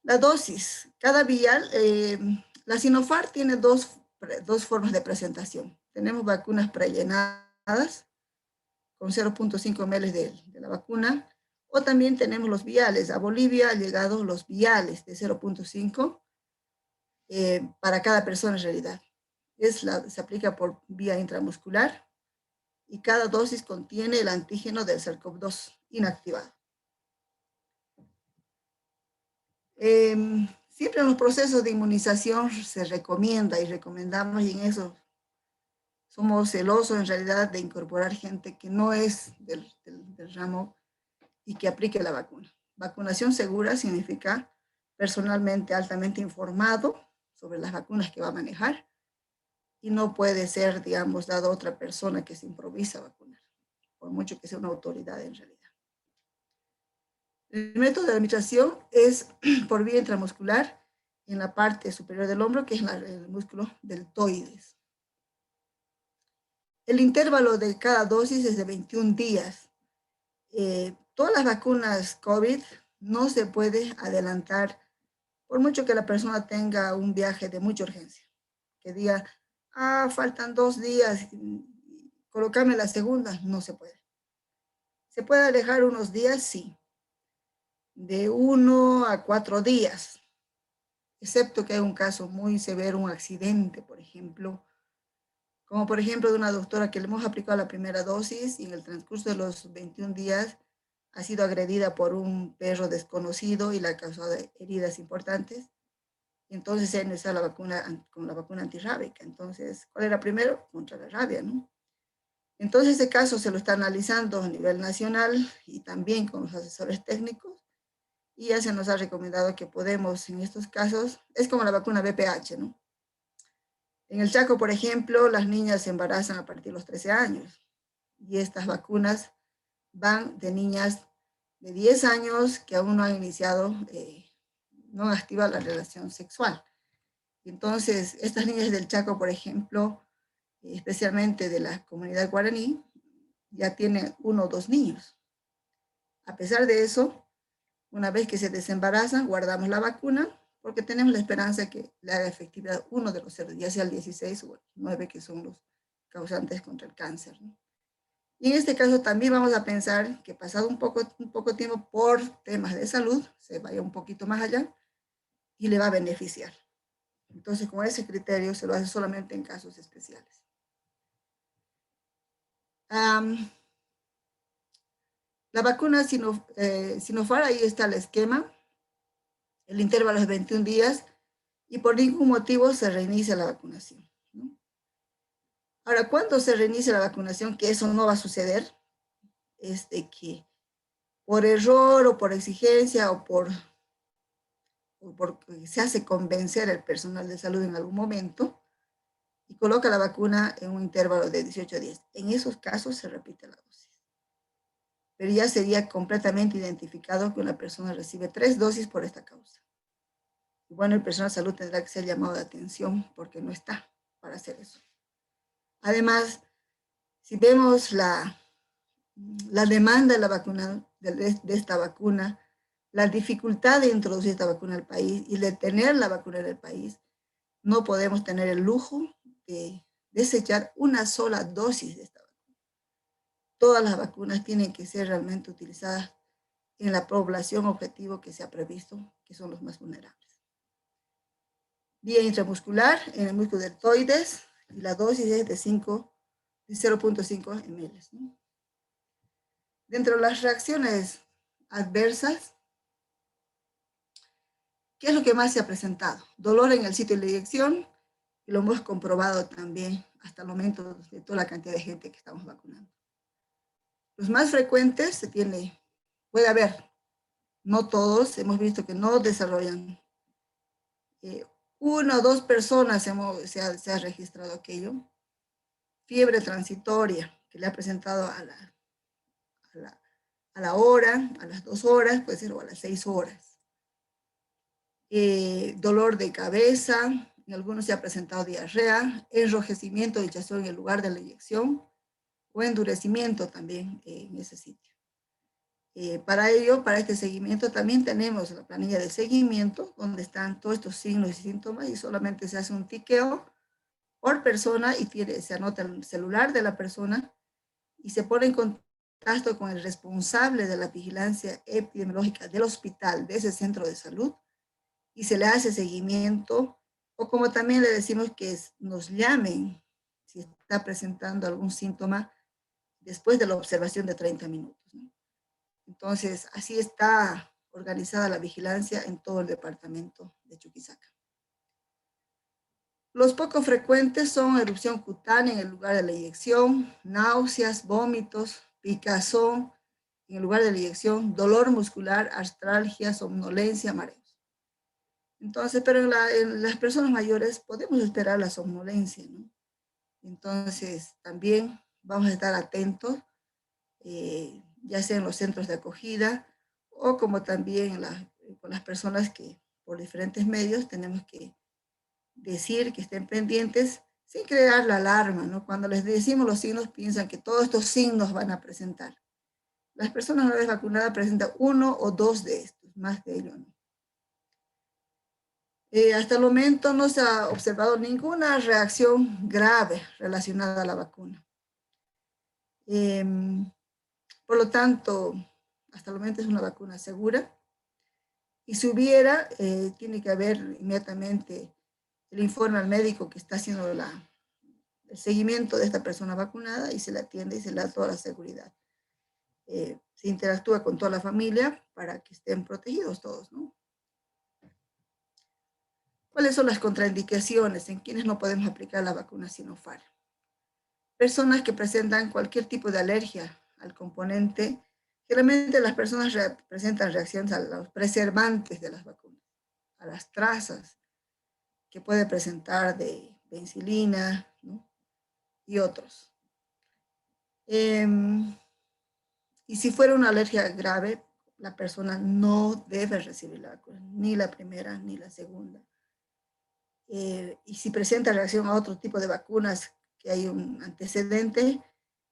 La dosis, cada vial, la Sinopharm tiene dos formas de presentación. Tenemos vacunas prellenadas con 0.5 ml de la vacuna, o también tenemos los viales. A Bolivia han llegado los viales de 0.5 para cada persona en realidad. Se aplica por vía intramuscular y cada dosis contiene el antígeno del SARS-CoV-2 inactivado. Siempre en los procesos de inmunización se recomienda y recomendamos, y en eso somos celosos en realidad de incorporar gente que no es del ramo y que aplique la vacuna. Vacunación segura significa personalmente altamente informado sobre las vacunas que va a manejar y no puede ser, digamos, dado a otra persona que se improvisa a vacunar, por mucho que sea una autoridad en realidad. El método de administración es por vía intramuscular en la parte superior del hombro, que es el músculo deltoides. El intervalo de cada dosis es de 21 días. Todas las vacunas COVID no se puede adelantar por mucho que la persona tenga un viaje de mucha urgencia. Que diga, faltan 2 días, colocarme la segunda, no se puede. ¿Se puede alejar unos días? Sí. De 1 a 4 días, excepto que hay un caso muy severo, un accidente, por ejemplo, como por ejemplo de una doctora que le hemos aplicado la primera dosis y en el transcurso de los 21 días ha sido agredida por un perro desconocido y le ha causado heridas importantes. Entonces se ha iniciado la vacuna con la vacuna antirrábica. Entonces, ¿cuál era primero? Contra la rabia, ¿no? Entonces ese caso se lo está analizando a nivel nacional y también con los asesores técnicos. Y ya se nos ha recomendado que podemos, en estos casos, es como la vacuna VPH, ¿no? En el Chaco, por ejemplo, las niñas se embarazan a partir de los 13 años. Y estas vacunas van de niñas de 10 años que aún no han iniciado, no han activado la relación sexual. Entonces, estas niñas del Chaco, por ejemplo, especialmente de la comunidad guaraní, ya tienen 1 o 2 niños. A pesar de eso, una vez que se desembarazan, guardamos la vacuna porque tenemos la esperanza que le haga efectividad uno de los cerdos, ya sea el 16 o el 9, que son los causantes contra el cáncer, ¿no? Y en este caso también vamos a pensar que pasado un poco tiempo por temas de salud, se vaya un poquito más allá y le va a beneficiar. Entonces, con ese criterio se lo hace solamente en casos especiales. La vacuna Sinopharm, ahí está el esquema. El intervalo es 21 días y por ningún motivo se reinicia la vacunación, ¿no? Ahora, ¿cuándo se reinicia la vacunación? Que eso no va a suceder, es de que por error o por exigencia o porque se hace convencer el personal de salud en algún momento y coloca la vacuna en un intervalo de 18 días. En esos casos se repite la dosis. Pero ya sería completamente identificado que una persona recibe 3 dosis por esta causa. Y bueno, el personal de salud tendrá que ser llamado de atención porque no está para hacer eso. Además, si vemos la demanda de la vacuna, de esta vacuna, la dificultad de introducir esta vacuna al país y de tener la vacuna en el país, no podemos tener el lujo de desechar una sola dosis de esta vacuna. Todas las vacunas tienen que ser realmente utilizadas en la población objetivo que se ha previsto, que son los más vulnerables. Vía intramuscular en el músculo deltoides, y la dosis es de 0.5 ml, ¿no? Dentro de las reacciones adversas, ¿qué es lo que más se ha presentado? Dolor en el sitio de la inyección, y lo hemos comprobado también hasta el momento de toda la cantidad de gente que estamos vacunando. Los más frecuentes puede haber, no todos, hemos visto que no desarrollan. 1 o 2 personas se ha registrado aquello. Fiebre transitoria, que le ha presentado a la hora, a las 2 horas, puede ser, o a las 6 horas. Dolor de cabeza, en algunos se ha presentado diarrea, enrojecimiento, hinchazón en el lugar de la inyección, o endurecimiento también en ese sitio. Para ello, para este seguimiento, también tenemos la planilla de seguimiento, donde están todos estos signos y síntomas, y solamente se hace un tiqueo por persona y se anota el celular de la persona y se pone en contacto con el responsable de la vigilancia epidemiológica del hospital, de ese centro de salud, y se le hace seguimiento, o como también le decimos que nos llamen si está presentando algún síntoma después de la observación de 30 minutos, ¿no? Entonces, así está organizada la vigilancia en todo el departamento de Chuquisaca. Los poco frecuentes son erupción cutánea en el lugar de la inyección, náuseas, vómitos, picazón en el lugar de la inyección, dolor muscular, artralgia, somnolencia, mareos. Entonces, pero en las personas mayores podemos esperar la somnolencia, ¿no? Entonces, también vamos a estar atentos, ya sea en los centros de acogida o como también con las personas que por diferentes medios tenemos que decir que estén pendientes sin crear la alarma, ¿no? Cuando les decimos los signos, piensan que todos estos signos van a presentar. Las personas una vez vacunadas presentan 1 o 2 de estos, más de ello, ¿no? Hasta el momento no se ha observado ninguna reacción grave relacionada a la vacuna. Por lo tanto, hasta el momento es una vacuna segura. Y si hubiera, tiene que haber inmediatamente el informe al médico que está haciendo el seguimiento de esta persona vacunada y se le atiende y se le da toda la seguridad. Se interactúa con toda la familia para que estén protegidos todos, ¿no? ¿Cuáles son las contraindicaciones en quienes no podemos aplicar la vacuna Sinopharm? Personas que presentan cualquier tipo de alergia al componente. Generalmente las personas presentan reacciones a los preservantes de las vacunas, a las trazas que puede presentar de penicilina, ¿no? Y otros. Y si fuera una alergia grave, la persona no debe recibir la vacuna, ni la primera ni la segunda. Y si presenta reacción a otro tipo de vacunas que hay un antecedente,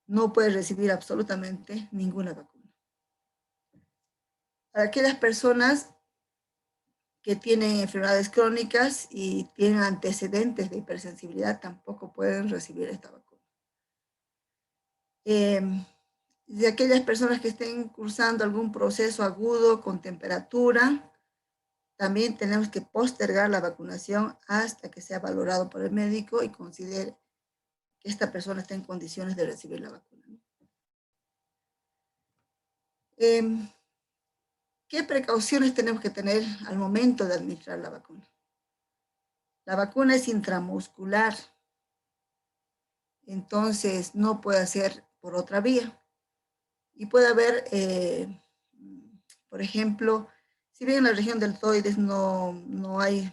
no puede recibir absolutamente ninguna vacuna. Para aquellas personas que tienen enfermedades crónicas y tienen antecedentes de hipersensibilidad tampoco pueden recibir esta vacuna. De aquellas personas que estén cursando algún proceso agudo con temperatura, también tenemos que postergar la vacunación hasta que sea valorado por el médico y considere que esta persona está en condiciones de recibir la vacuna. ¿Qué precauciones tenemos que tener al momento de administrar la vacuna? La vacuna es intramuscular, entonces no puede ser por otra vía. Y puede haber, por ejemplo, si bien en la región deltoides no hay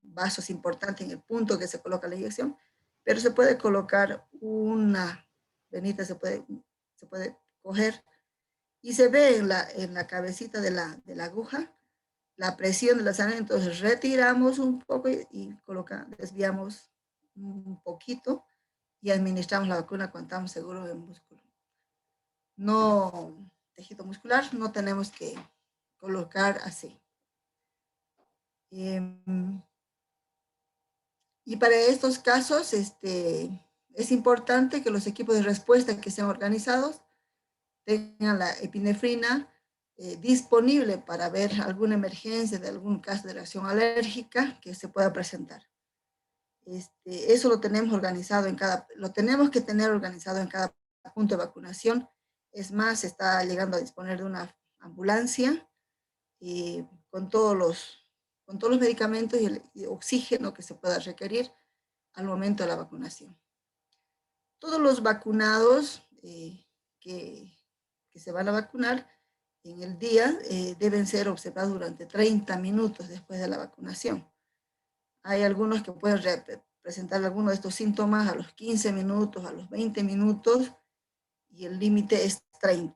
vasos importantes en el punto que se coloca la inyección, pero se puede colocar una venita, se puede coger y se ve en la cabecita de la aguja la presión de la sangre, entonces retiramos un poco y desviamos un poquito y administramos la vacuna cuando estamos seguros del músculo. No, tejido muscular, no tenemos que colocar así. Y para estos casos, es importante que los equipos de respuesta que sean organizados tengan la epinefrina disponible para ver alguna emergencia de algún caso de reacción alérgica que se pueda presentar. Eso lo tenemos organizado lo tenemos que tener organizado en cada punto de vacunación. Es más, se está llegando a disponer de una ambulancia con todos los medicamentos y el oxígeno que se pueda requerir al momento de la vacunación. Todos los vacunados que se van a vacunar en el día deben ser observados durante 30 minutos después de la vacunación. Hay algunos que pueden presentar algunos de estos síntomas a los 15 minutos, a los 20 minutos, y el límite es 30.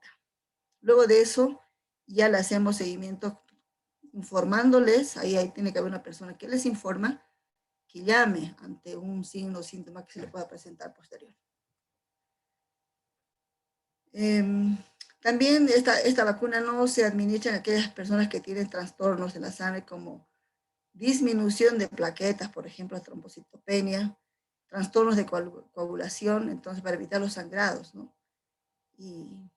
Luego de eso, ya le hacemos seguimiento informándoles, ahí tiene que haber una persona que les informa, que llame ante un signo o síntoma que se le pueda presentar posterior. También esta vacuna no se administra en aquellas personas que tienen trastornos de la sangre como disminución de plaquetas, por ejemplo, trombocitopenia, trastornos de coagulación, entonces para evitar los sangrados, ¿no? Y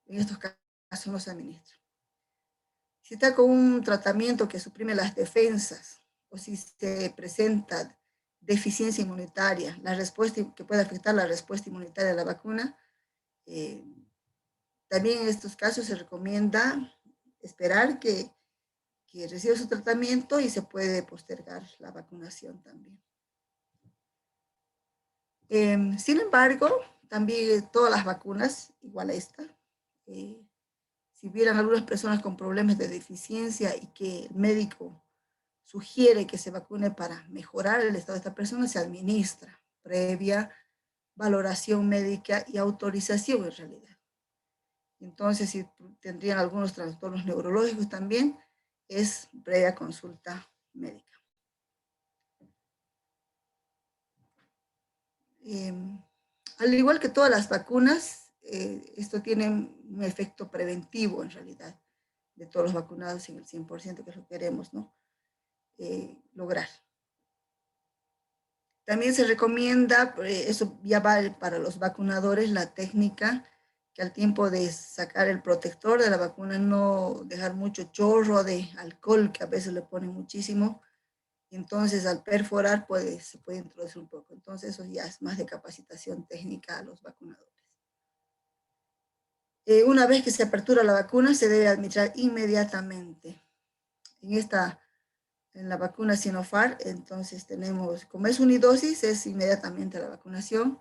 en estos casos no se administra. Si está con un tratamiento que suprime las defensas o si se presenta deficiencia inmunitaria, que puede afectar la respuesta inmunitaria a la vacuna, también en estos casos se recomienda esperar que reciba su tratamiento y se puede postergar la vacunación también. Sin embargo, también todas las vacunas, igual a esta, si hubieran algunas personas con problemas de deficiencia y que el médico sugiere que se vacune para mejorar el estado de esta persona, se administra previa valoración médica y autorización en realidad. Entonces, si tendrían algunos trastornos neurológicos también, es previa consulta médica. Al igual que todas las vacunas, esto tiene un efecto preventivo en realidad de todos los vacunados en el 100%, que es lo que queremos, ¿no? Lograr. También se recomienda, eso ya vale para los vacunadores, la técnica que al tiempo de sacar el protector de la vacuna no dejar mucho chorro de alcohol, que a veces le ponen muchísimo. Entonces, al perforar se puede introducir un poco. Entonces, eso ya es más de capacitación técnica a los vacunadores. Una vez que se apertura la vacuna, se debe administrar inmediatamente. En la vacuna Sinopharm, entonces tenemos, como es unidosis, es inmediatamente la vacunación.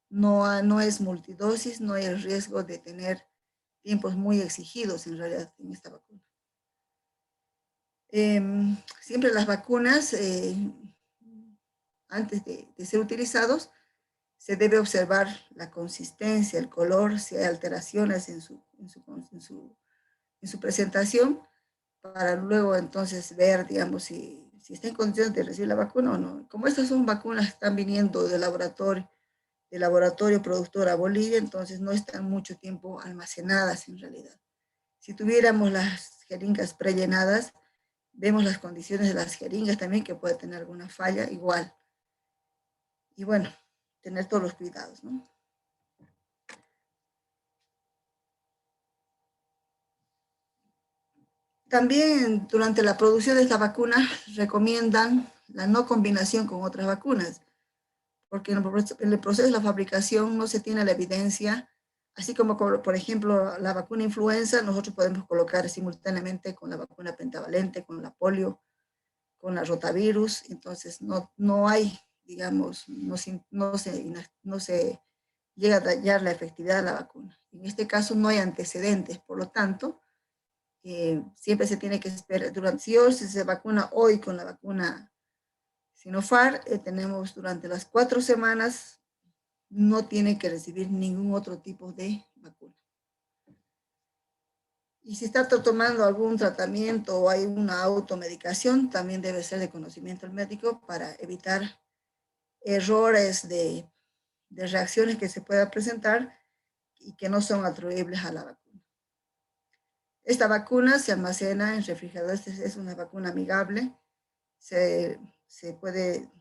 No es multidosis, no hay el riesgo de tener tiempos muy exigidos en realidad en esta vacuna. Siempre las vacunas, antes de ser utilizados, se debe observar la consistencia, el color, si hay alteraciones en su presentación, para luego entonces ver, digamos, si está en condiciones de recibir la vacuna o no. Como estas son vacunas que están viniendo del laboratorio productor a Bolivia, entonces no están mucho tiempo almacenadas en realidad. Si tuviéramos las jeringas prellenadas, Vemos las condiciones de las jeringas también, que puede tener alguna falla igual. Y bueno, tener todos los cuidados, ¿no? También durante la producción de esta vacuna recomiendan la no combinación con otras vacunas, porque en el proceso de la fabricación no se tiene la evidencia, así como por ejemplo la vacuna influenza, nosotros podemos colocar simultáneamente con la vacuna pentavalente, con la polio, con la rotavirus, entonces no hay, digamos, no se llega a dañar la efectividad de la vacuna. En este caso no hay antecedentes, por lo tanto, siempre se tiene que esperar, si se vacuna hoy con la vacuna Sinopharm, tenemos durante las 4 semanas, no tiene que recibir ningún otro tipo de vacuna. Y si está tomando algún tratamiento o hay una automedicación, también debe ser de conocimiento del médico para evitar errores de reacciones que se puedan presentar y que no son atribuibles a la vacuna. Esta vacuna se almacena en refrigeradores, es una vacuna amigable, se puede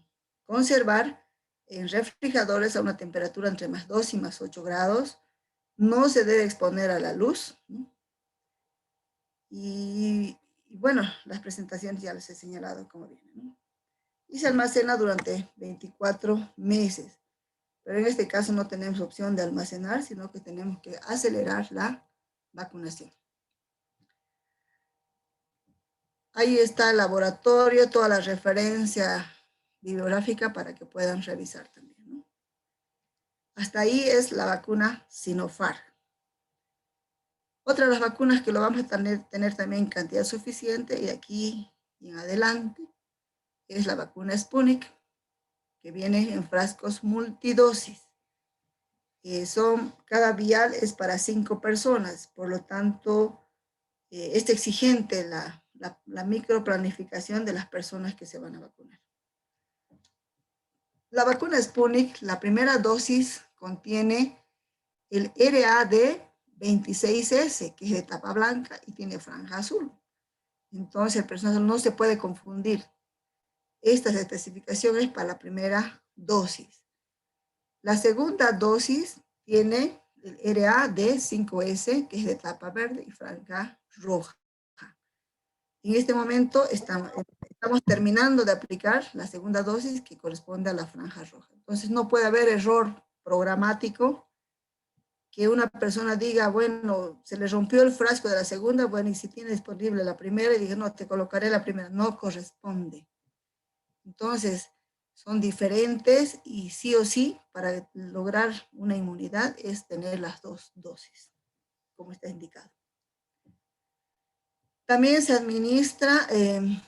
conservar en refrigeradores a una temperatura entre +2 y +8 grados, no se debe exponer a la luz, ¿no? Y bueno, las presentaciones ya les he señalado cómo vienen, ¿no? Y se almacena durante 24 meses. Pero en este caso no tenemos opción de almacenar, sino que tenemos que acelerar la vacunación. Ahí está el laboratorio, toda la referencia bibliográfica para que puedan revisar también, ¿no? Hasta ahí es la vacuna Sinopharm. Otra de las vacunas que lo vamos a tener también en cantidad suficiente, y aquí y en adelante, es la vacuna Sputnik, que viene en frascos multidosis. Cada vial es para 5 personas, por lo tanto, es exigente la microplanificación de las personas que se van a vacunar. La vacuna Sputnik, la primera dosis contiene el RAD26S, que es de tapa blanca y tiene franja azul. Entonces, el personal no se puede confundir. Estas especificaciones para la primera dosis. La segunda dosis tiene el RAD5S, que es de tapa verde y franja roja. En este momento estamos terminando de aplicar la segunda dosis, que corresponde a la franja roja. Entonces no puede haber error programático que una persona diga, bueno, se le rompió el frasco de la segunda, bueno, y si tiene disponible la primera, y diga, no, te colocaré la primera. No corresponde. Entonces, son diferentes y sí o sí, para lograr una inmunidad, es tener las 2 dosis, como está indicado. También se administra el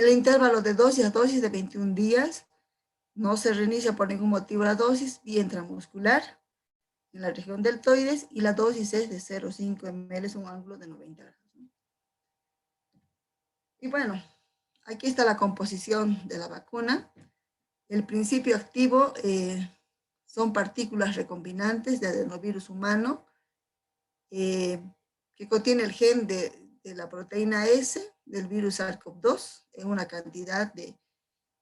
intervalo de dosis a dosis de 21 días. No se reinicia por ningún motivo la dosis, vía intramuscular en la región deltoides, y la dosis es de 0,5 ml, un ángulo de 90 grados. Y bueno, aquí está la composición de la vacuna. El principio activo son partículas recombinantes de adenovirus humano, que contiene el gen de la proteína S del virus SARS-CoV-2 en una cantidad de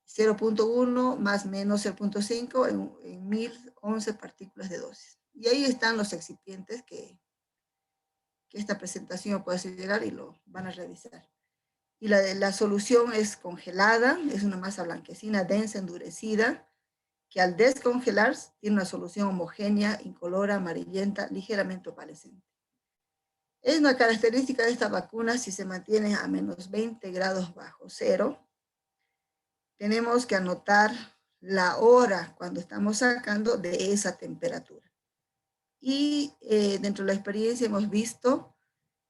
0.1 más menos 0.5 en 1011 partículas de dosis. Y ahí están los excipientes que esta presentación puede hacer llegar y lo van a revisar. Y la solución es congelada, es una masa blanquecina densa, endurecida, que al descongelarse tiene una solución homogénea, incolora, amarillenta, ligeramente opalescente. Es una característica de esta vacuna si se mantiene a -20 grados bajo cero. Tenemos que anotar la hora cuando estamos sacando de esa temperatura. Y dentro de la experiencia hemos visto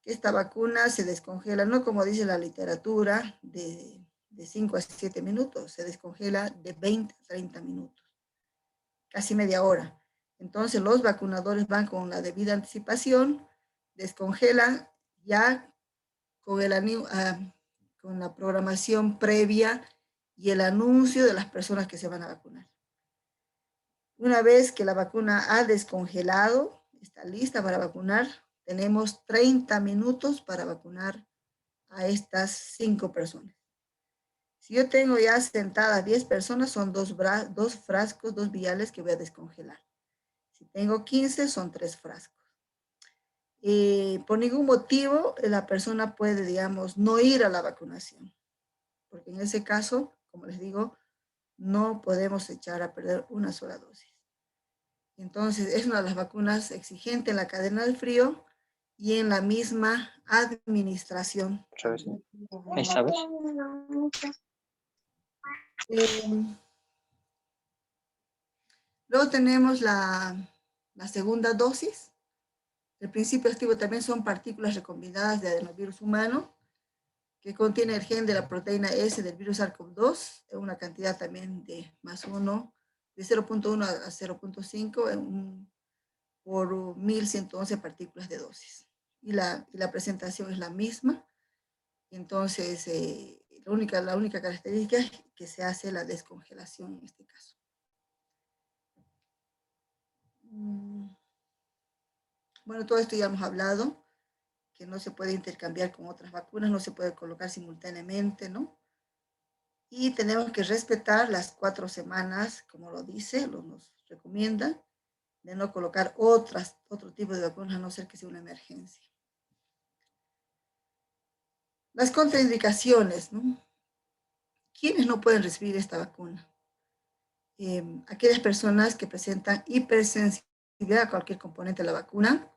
que esta vacuna se descongela, no como dice la literatura, de 5 a 7 minutos, se descongela de 20 a 30 minutos, casi media hora. Entonces los vacunadores van con la debida anticipación, descongelan ya con la programación previa y el anuncio de las personas que se van a vacunar. Una vez que la vacuna ha descongelado, está lista para vacunar, tenemos 30 minutos para vacunar a estas 5 personas. Si yo tengo ya sentadas 10 personas, son 2 frascos, 2 viales que voy a descongelar. Si tengo 15, son 3 frascos. Por ningún motivo, la persona puede, digamos, no ir a la vacunación, porque en ese caso, como les digo, no podemos echar a perder una sola dosis. Entonces, es una de las vacunas exigentes en la cadena del frío y en la misma administración. ¿Ahí sabes? Luego tenemos la segunda dosis. El principio activo también son partículas recombinadas de adenovirus humano, que contiene el gen de la proteína S del virus SARS-CoV-2, en una cantidad también de +1, de 0.1 a 0.5 por 1111 partículas de dosis. Y la presentación es la misma. Entonces, la única característica es que se hace la descongelación en este caso. Bueno, todo esto ya hemos hablado, que no se puede intercambiar con otras vacunas, no se puede colocar simultáneamente, ¿no? Y tenemos que respetar las 4 semanas, como lo dice, nos recomienda, de no colocar otro tipo de vacunas, a no ser que sea una emergencia. Las contraindicaciones, ¿no? ¿Quiénes no pueden recibir esta vacuna? Aquellas personas que presentan hipersensibilidad a cualquier componente de la vacuna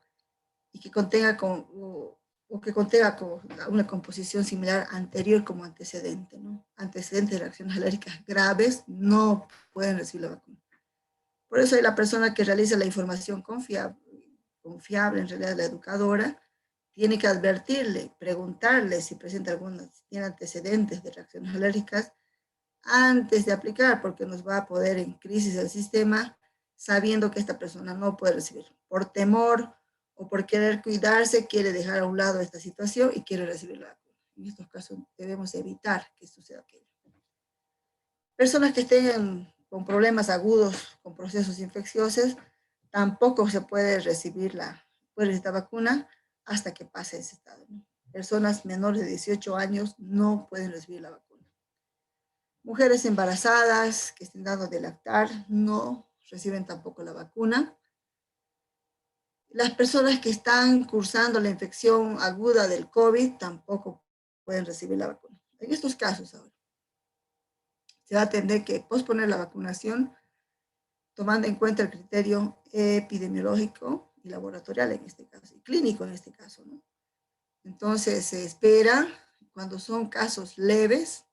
y que contenga que contenga una composición similar anterior como antecedente, ¿no? Antecedentes de reacciones alérgicas graves no pueden recibir la vacuna. Por eso la persona que realiza la información confiable, en realidad la educadora, tiene que advertirle, preguntarle si presenta si tiene antecedentes de reacciones alérgicas antes de aplicar, porque nos va a poner en crisis el sistema sabiendo que esta persona no puede recibir. Por temor o por querer cuidarse, quiere dejar a un lado esta situación y quiere recibir la vacuna. En estos casos debemos evitar que suceda aquello. Personas que estén con problemas agudos, con procesos infecciosos, tampoco se puede recibir esta vacuna hasta que pase ese estado, ¿no? Personas menores de 18 años no pueden recibir la vacuna. Mujeres embarazadas que estén dando de lactar no reciben tampoco la vacuna. Las personas que están cursando la infección aguda del COVID tampoco pueden recibir la vacuna. En estos casos ahora, se va a tener que posponer la vacunación tomando en cuenta el criterio epidemiológico y laboratorial en este caso, y clínico en este caso, ¿no? Entonces se espera, cuando son casos leves,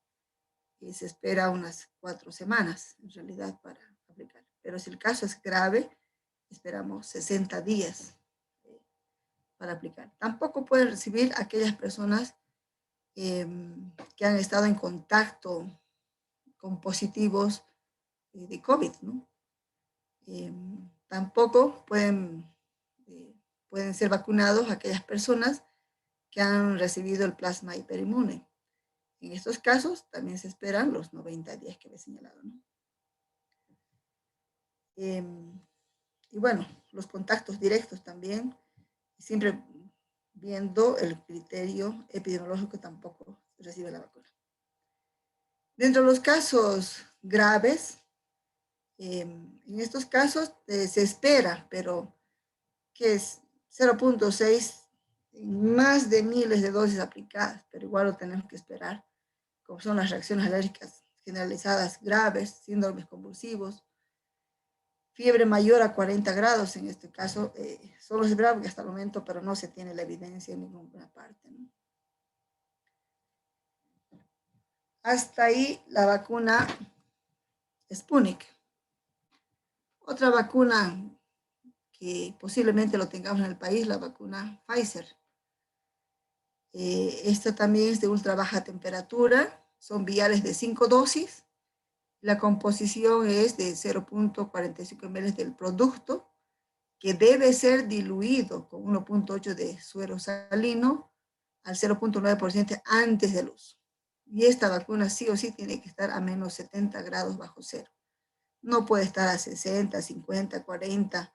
se espera unas 4 semanas en realidad para aplicar. Pero si el caso es grave, esperamos 60 días para aplicar. Tampoco pueden recibir aquellas personas que han estado en contacto con positivos de COVID, ¿no? Tampoco pueden ser vacunados aquellas personas que han recibido el plasma hiperinmune. En estos casos también se esperan los 90 días que he señalado, ¿no? Y bueno, los contactos directos también, siempre viendo el criterio epidemiológico, tampoco recibe la vacuna. Dentro de los casos graves, en estos casos se espera, pero que es 0.6, más de miles de dosis aplicadas, pero igual lo tenemos que esperar, como son las reacciones alérgicas generalizadas graves, síndromes convulsivos, fiebre mayor a 40 grados, en este caso, solo es grave hasta el momento, pero no se tiene la evidencia en ninguna parte, ¿no? Hasta ahí la vacuna Sputnik. Otra vacuna que posiblemente lo tengamos en el país, la vacuna Pfizer. Esta también es de ultra baja temperatura, son viales de 5 dosis. La composición es de 0.45 ml del producto, que debe ser diluido con 1.8 de suero salino al 0.9% antes del uso. Y esta vacuna sí o sí tiene que estar a menos 70 grados bajo cero. No puede estar a 60, 50, 40.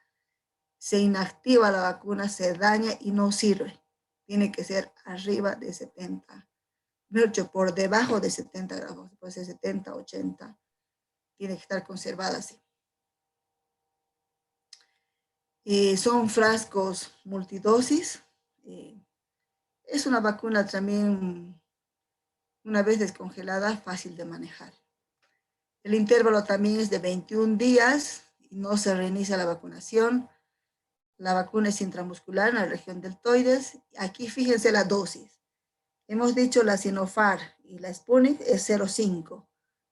Se inactiva la vacuna, se daña y no sirve. Tiene que ser arriba de 70 mejor dicho, por debajo de 70 grados, puede ser 70, 80, tiene que estar conservada así. Son frascos multidosis. Es una vacuna también, una vez descongelada, fácil de manejar. El intervalo también es de 21 días y no se reinicia la vacunación. La vacuna es intramuscular en la región deltoides. Aquí fíjense la dosis. Hemos dicho la Sinopharm y la Sputnik es 0,5.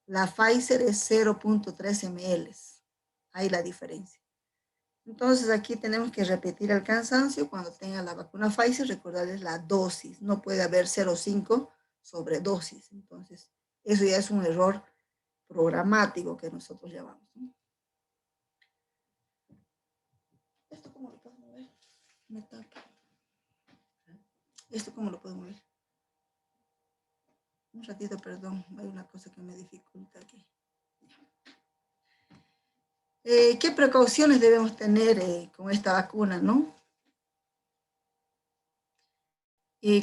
La Pfizer es 0,3 ml. Ahí la diferencia. Entonces aquí tenemos que repetir el cansancio. Cuando tengan la vacuna Pfizer, recordarles la dosis. No puede haber 0,5 sobredosis. Entonces, eso ya es un error programático que nosotros llamamos, ¿no? ¿Esto cómo lo puedo mover? Me tapa. ¿Esto cómo lo puedo mover? Un ratito, perdón. Hay una cosa que me dificulta aquí. ¿Qué precauciones debemos tener con esta vacuna, no?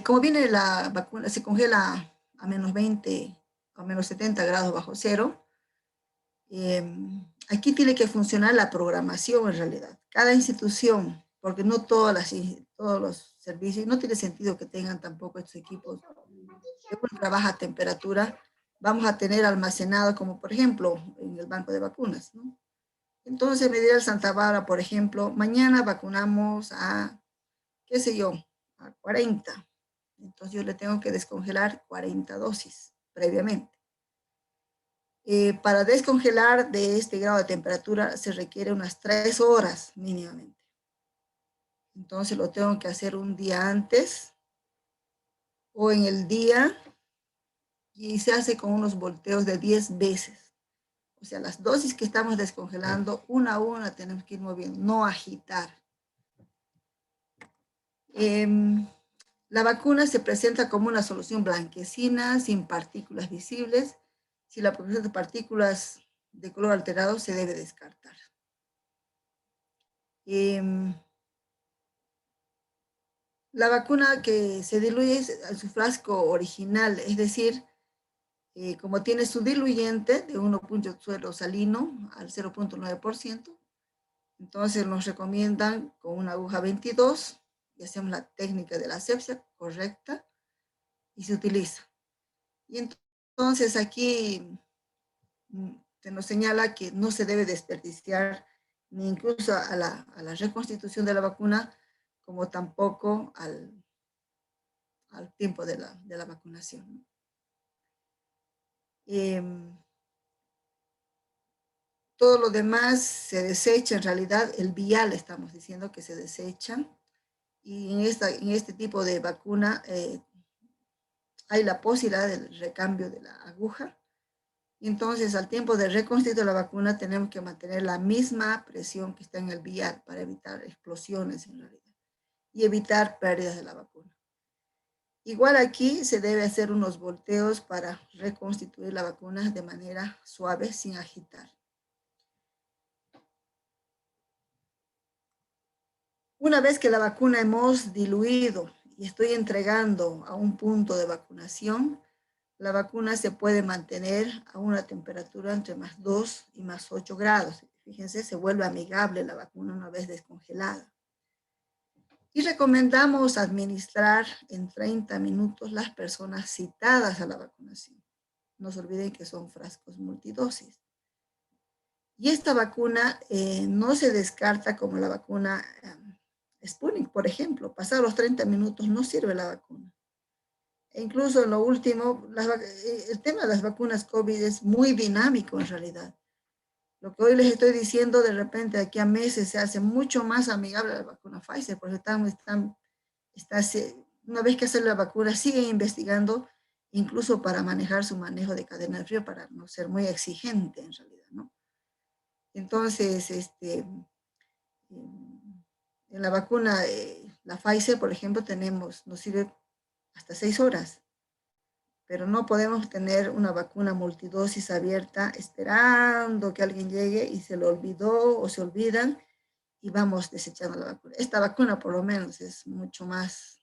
Como viene la vacuna, se congela a menos 20, a menos 70 grados bajo cero. Aquí tiene que funcionar la programación en realidad. Cada institución, porque no todos los servicios, no tiene sentido que tengan tampoco estos equipos de ultra baja temperatura, vamos a tener almacenado como por ejemplo en el banco de vacunas, ¿no? Entonces me dirá el Santa Bárbara, por ejemplo, mañana vacunamos a, qué sé yo, a 40. Entonces yo le tengo que descongelar 40 dosis previamente. Para descongelar de este grado de temperatura se requiere unas 3 horas mínimamente. Entonces lo tengo que hacer un día antes o en el día y se hace con unos volteos de 10 veces. O sea, las dosis que estamos descongelando, una a una tenemos que ir moviendo, no agitar. La vacuna se presenta como una solución blanquecina, sin partículas visibles. Si la presencia de partículas de color alterado se debe descartar. La vacuna que se diluye en su frasco original, es decir, como tiene su diluyente de 1.0 salino al 0.9%, entonces nos recomiendan con una aguja 22 y hacemos la técnica de la asepsia correcta y se utiliza. Y entonces aquí se nos señala que no se debe desperdiciar ni incluso a la reconstitución de la vacuna, como tampoco al tiempo de la vacunación. Todo lo demás se desecha, en realidad el vial estamos diciendo que se desecha, y en este tipo de vacuna hay la posibilidad del recambio de la aguja. Y entonces al tiempo de reconstituir la vacuna tenemos que mantener la misma presión que está en el vial para evitar explosiones en realidad y evitar pérdidas de la vacuna. Igual aquí se debe hacer unos volteos para reconstituir la vacuna de manera suave, sin agitar. Una vez que la vacuna hemos diluido y estoy entregando a un punto de vacunación, la vacuna se puede mantener a una temperatura entre más 2 y más 8 grados. Fíjense, se vuelve amigable la vacuna una vez descongelada. Y recomendamos administrar en 30 minutos las personas citadas a la vacunación. No se olviden que son frascos multidosis. Y esta vacuna no se descarta como la vacuna Sputnik, por ejemplo. Pasados los 30 minutos no sirve la vacuna. E incluso en lo último, el tema de las vacunas COVID es muy dinámico en realidad. Lo que hoy les estoy diciendo, de repente aquí a meses se hace mucho más amigable la vacuna Pfizer, porque una vez que hacen la vacuna, siguen investigando, incluso para manejar su manejo de cadena de frío, para no ser muy exigente en realidad, ¿no? Entonces, en la vacuna, la Pfizer, por ejemplo, nos sirve hasta 6 horas, pero no podemos tener una vacuna multidosis abierta esperando que alguien llegue y se lo olvidó o se olvidan y vamos desechando la vacuna. Esta vacuna por lo menos es mucho más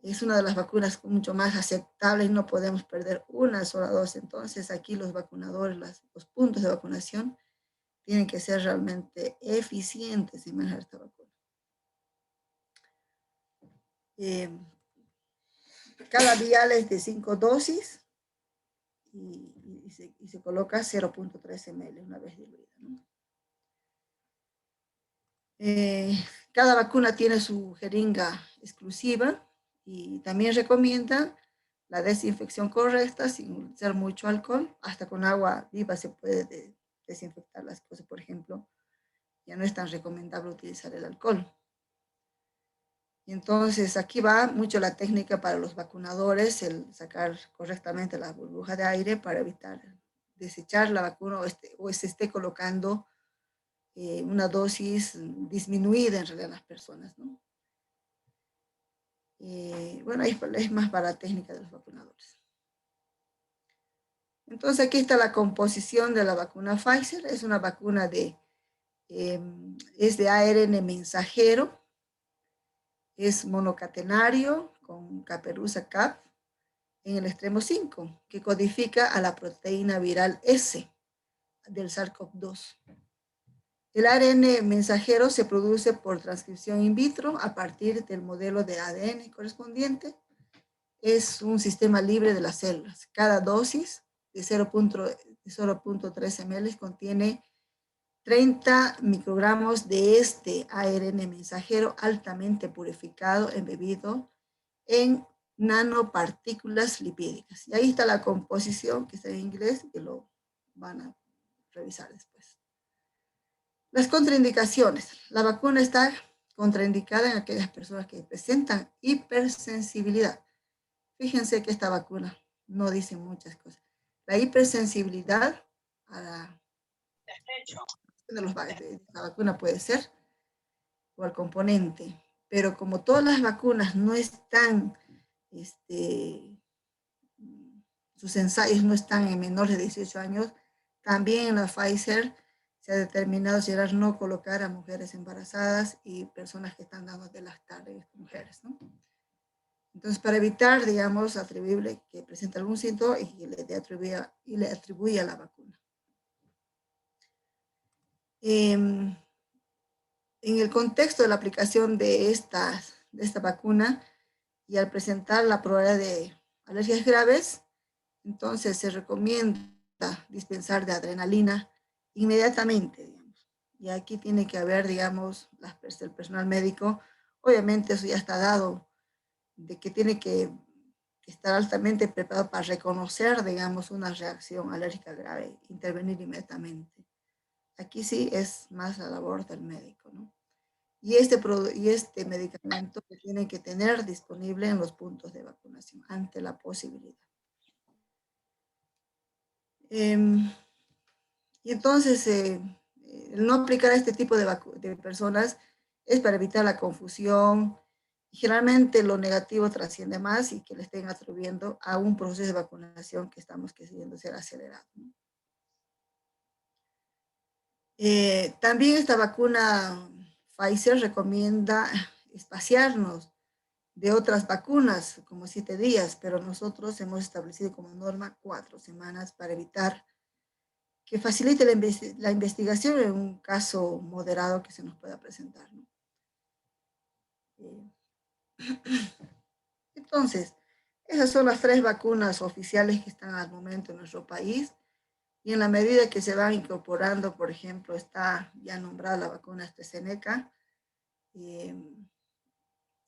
es una de las vacunas mucho más aceptables, no podemos perder una sola dosis. Entonces aquí los vacunadores, los puntos de vacunación tienen que ser realmente eficientes en manejar esta vacuna. Cada vial es de 5 dosis y se coloca 0.3 ml una vez diluida, ¿no? Cada vacuna tiene su jeringa exclusiva y también recomienda la desinfección correcta sin usar mucho alcohol. Hasta con agua viva se puede desinfectar las cosas. Por ejemplo, ya no es tan recomendable utilizar el alcohol. Y entonces aquí va mucho la técnica para los vacunadores, el sacar correctamente la burbuja de aire para evitar desechar la vacuna o se esté colocando una dosis disminuida en realidad en las personas, ¿no? Bueno, es más para la técnica de los vacunadores. Entonces aquí está la composición de la vacuna Pfizer. Es una vacuna es de ARN mensajero, es monocatenario con caperuza CAP en el extremo 5, que codifica a la proteína viral S del SARS-CoV-2. El ARN mensajero se produce por transcripción in vitro a partir del modelo de ADN correspondiente. Es un sistema libre de las células. Cada dosis de 0.3 ml contiene 30 microgramos de este ARN mensajero altamente purificado, embebido en nanopartículas lipídicas. Y ahí está la composición, que está en inglés, que lo van a revisar después. Las contraindicaciones. La vacuna está contraindicada en aquellas personas que presentan hipersensibilidad. Fíjense que esta vacuna no dice muchas cosas. La hipersensibilidad a la vacuna puede ser o al componente, pero como todas las vacunas no están, sus ensayos no están en menores de 18 años, también en la Pfizer se ha determinado si era no colocar a mujeres embarazadas y personas que están dando de lactar de mujeres, ¿no? Entonces, para evitar, digamos, atribuible que presente algún síntoma y le atribuya la vacuna. En el contexto de la aplicación de esta vacuna y al presentar la probabilidad de alergias graves, entonces se recomienda dispensar de adrenalina inmediatamente, digamos. Y aquí tiene que haber, digamos, el personal médico. Obviamente eso ya está dado, de que tiene que estar altamente preparado para reconocer, digamos, una reacción alérgica grave, intervenir inmediatamente. Aquí sí es más la labor del médico, ¿no? Y este medicamento que tiene que tener disponible en los puntos de vacunación ante la posibilidad. Y entonces, el no aplicar a este tipo de personas es para evitar la confusión. Generalmente lo negativo trasciende más y que le estén atribuyendo a un proceso de vacunación que estamos queriendo ser acelerado, ¿no? También esta vacuna Pfizer recomienda espaciarnos de otras vacunas como 7 días, pero nosotros hemos establecido como norma 4 semanas para evitar que facilite la investigación en un caso moderado que se nos pueda presentar, ¿no? Entonces, esas son las 3 vacunas oficiales que están al momento en nuestro país. Y en la medida que se van incorporando, por ejemplo, está ya nombrada la vacuna AstraZeneca,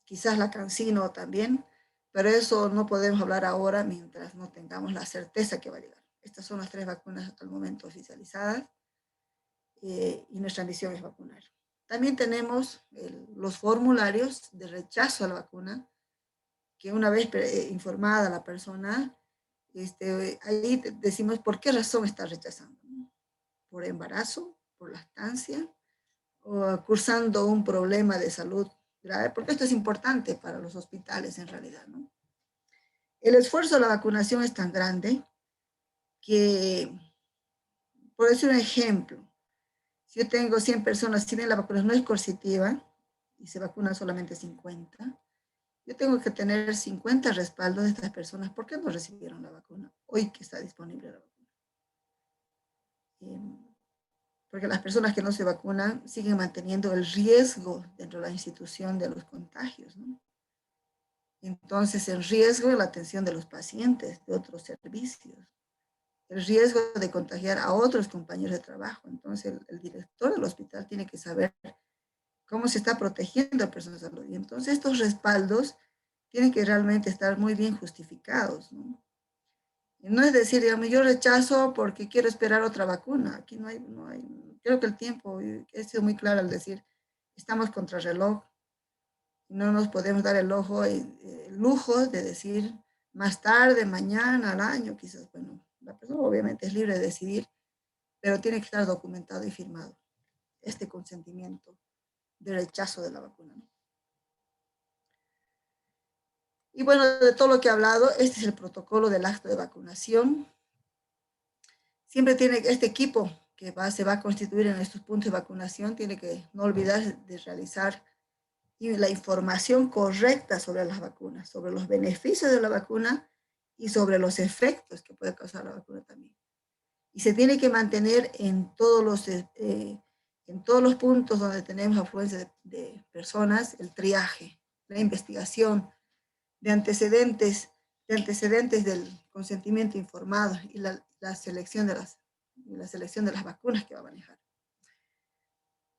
quizás la CanSino también, pero eso no podemos hablar ahora mientras no tengamos la certeza que va a llegar. Estas son las 3 vacunas al momento oficializadas y nuestra misión es vacunar. También tenemos los formularios de rechazo a la vacuna, que una vez informada la persona, ahí decimos por qué razón está rechazando, ¿no? Por embarazo, por lactancia, o cursando un problema de salud grave, porque esto es importante para los hospitales en realidad, ¿no? El esfuerzo de la vacunación es tan grande que, por decir un ejemplo, si yo tengo 100 personas, si bien la vacunación no es coercitiva y se vacunan solamente 50, yo tengo que tener 50 respaldos de estas personas. ¿Por qué no recibieron la vacuna? Hoy que está disponible la vacuna. Porque las personas que no se vacunan siguen manteniendo el riesgo dentro de la institución de los contagios, ¿no? Entonces, el riesgo de la atención de los pacientes, de otros servicios, el riesgo de contagiar a otros compañeros de trabajo. Entonces, el director del hospital tiene que saber cómo se está protegiendo a personas de salud. Y entonces, estos respaldos tienen que realmente estar muy bien justificados, ¿no? Y no es decir, digamos, yo rechazo porque quiero esperar otra vacuna. Aquí no hay, creo que el tiempo, he sido muy claro al decir, estamos contra reloj. No nos podemos dar el lujo de decir más tarde, mañana, al año, quizás. Bueno, la persona obviamente es libre de decidir, pero tiene que estar documentado y firmado este consentimiento de rechazo de la vacuna, ¿no? Y bueno, de todo lo que he hablado, este es el protocolo del acto de vacunación. Siempre tiene este equipo que se va a constituir en estos puntos de vacunación, tiene que no olvidar de realizar la información correcta sobre las vacunas, sobre los beneficios de la vacuna y sobre los efectos que puede causar la vacuna también. Y se tiene que mantener en todos los puntos donde tenemos afluencia de personas, el triaje, la investigación de antecedentes del consentimiento informado y la selección de las vacunas que va a manejar.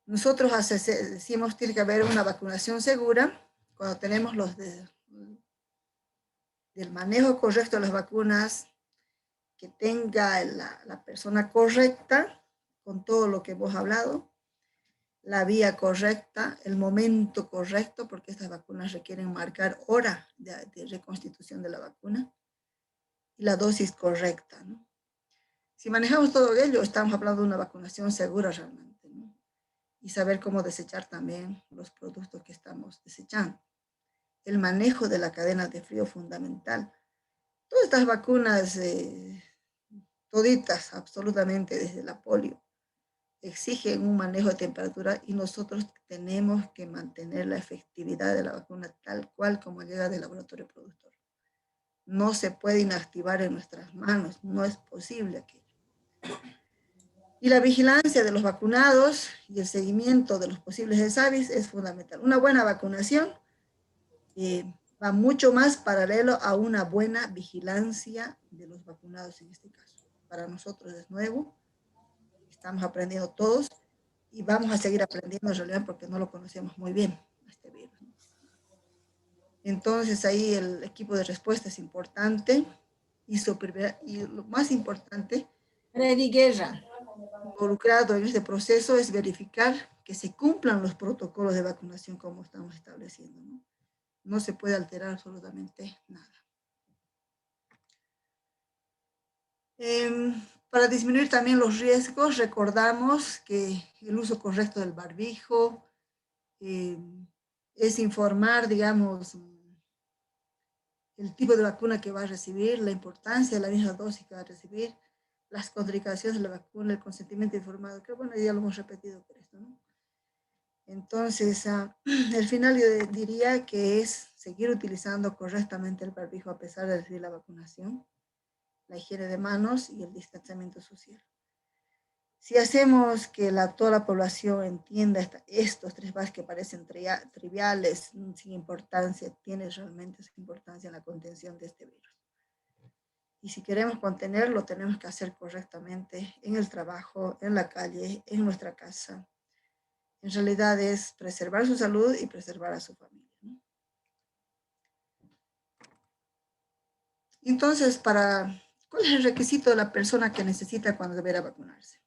Nosotros decimos que tiene que haber una vacunación segura cuando tenemos del manejo correcto de las vacunas, que tenga la persona correcta con todo lo que hemos hablado, la vía correcta, el momento correcto, porque estas vacunas requieren marcar hora de reconstitución de la vacuna, y la dosis correcta, ¿no? Si manejamos todo ello, estamos hablando de una vacunación segura realmente, ¿no? Y saber cómo desechar también los productos que estamos desechando. El manejo de la cadena de frío fundamental. Todas estas vacunas, toditas absolutamente desde la polio, exigen un manejo de temperatura y nosotros tenemos que mantener la efectividad de la vacuna tal cual como llega del laboratorio productor. No se puede inactivar en nuestras manos, no es posible aquello. Y la vigilancia de los vacunados y el seguimiento de los posibles desavis es fundamental. Una buena vacunación va mucho más paralelo a una buena vigilancia de los vacunados en este caso. Para nosotros es nuevo, estamos aprendiendo todos y vamos a seguir aprendiendo en realidad porque no lo conocemos muy bien, este virus. Entonces ahí el equipo de respuesta es importante y lo más importante, Freddy Guerra. Involucrado en este proceso es verificar que se cumplan los protocolos de vacunación como estamos estableciendo, ¿no? No se puede alterar absolutamente nada. Para disminuir también los riesgos, recordamos que el uso correcto del barbijo es informar, digamos, el tipo de vacuna que va a recibir, la importancia de la misma dosis que va a recibir, las contraindicaciones de la vacuna, el consentimiento informado, que bueno, ya lo hemos repetido por esto, ¿no? Entonces, al final yo diría que es seguir utilizando correctamente el barbijo a pesar de recibir la vacunación, la higiene de manos y el distanciamiento social. Si hacemos que toda la población entienda estos tres bases que parecen triviales, sin importancia, tienen realmente su importancia en la contención de este virus. Y si queremos contenerlo, tenemos que hacer correctamente en el trabajo, en la calle, en nuestra casa. En realidad es preservar su salud y preservar a su familia, ¿no? Entonces, ¿cuál es el requisito de la persona que necesita cuando deberá vacunarse?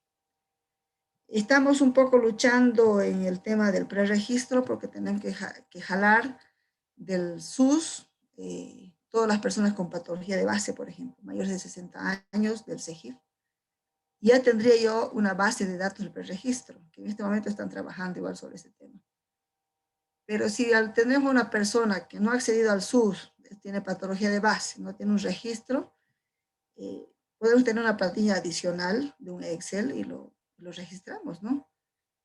Estamos un poco luchando en el tema del preregistro porque tenemos que jalar del SUS todas las personas con patología de base, por ejemplo, mayores de 60 años, del CEGIR. Ya tendría yo una base de datos del preregistro, que en este momento están trabajando igual sobre ese tema. Pero si tenemos una persona que no ha accedido al SUS, tiene patología de base, no tiene un registro, podemos tener una plantilla adicional de un Excel y lo registramos, ¿no?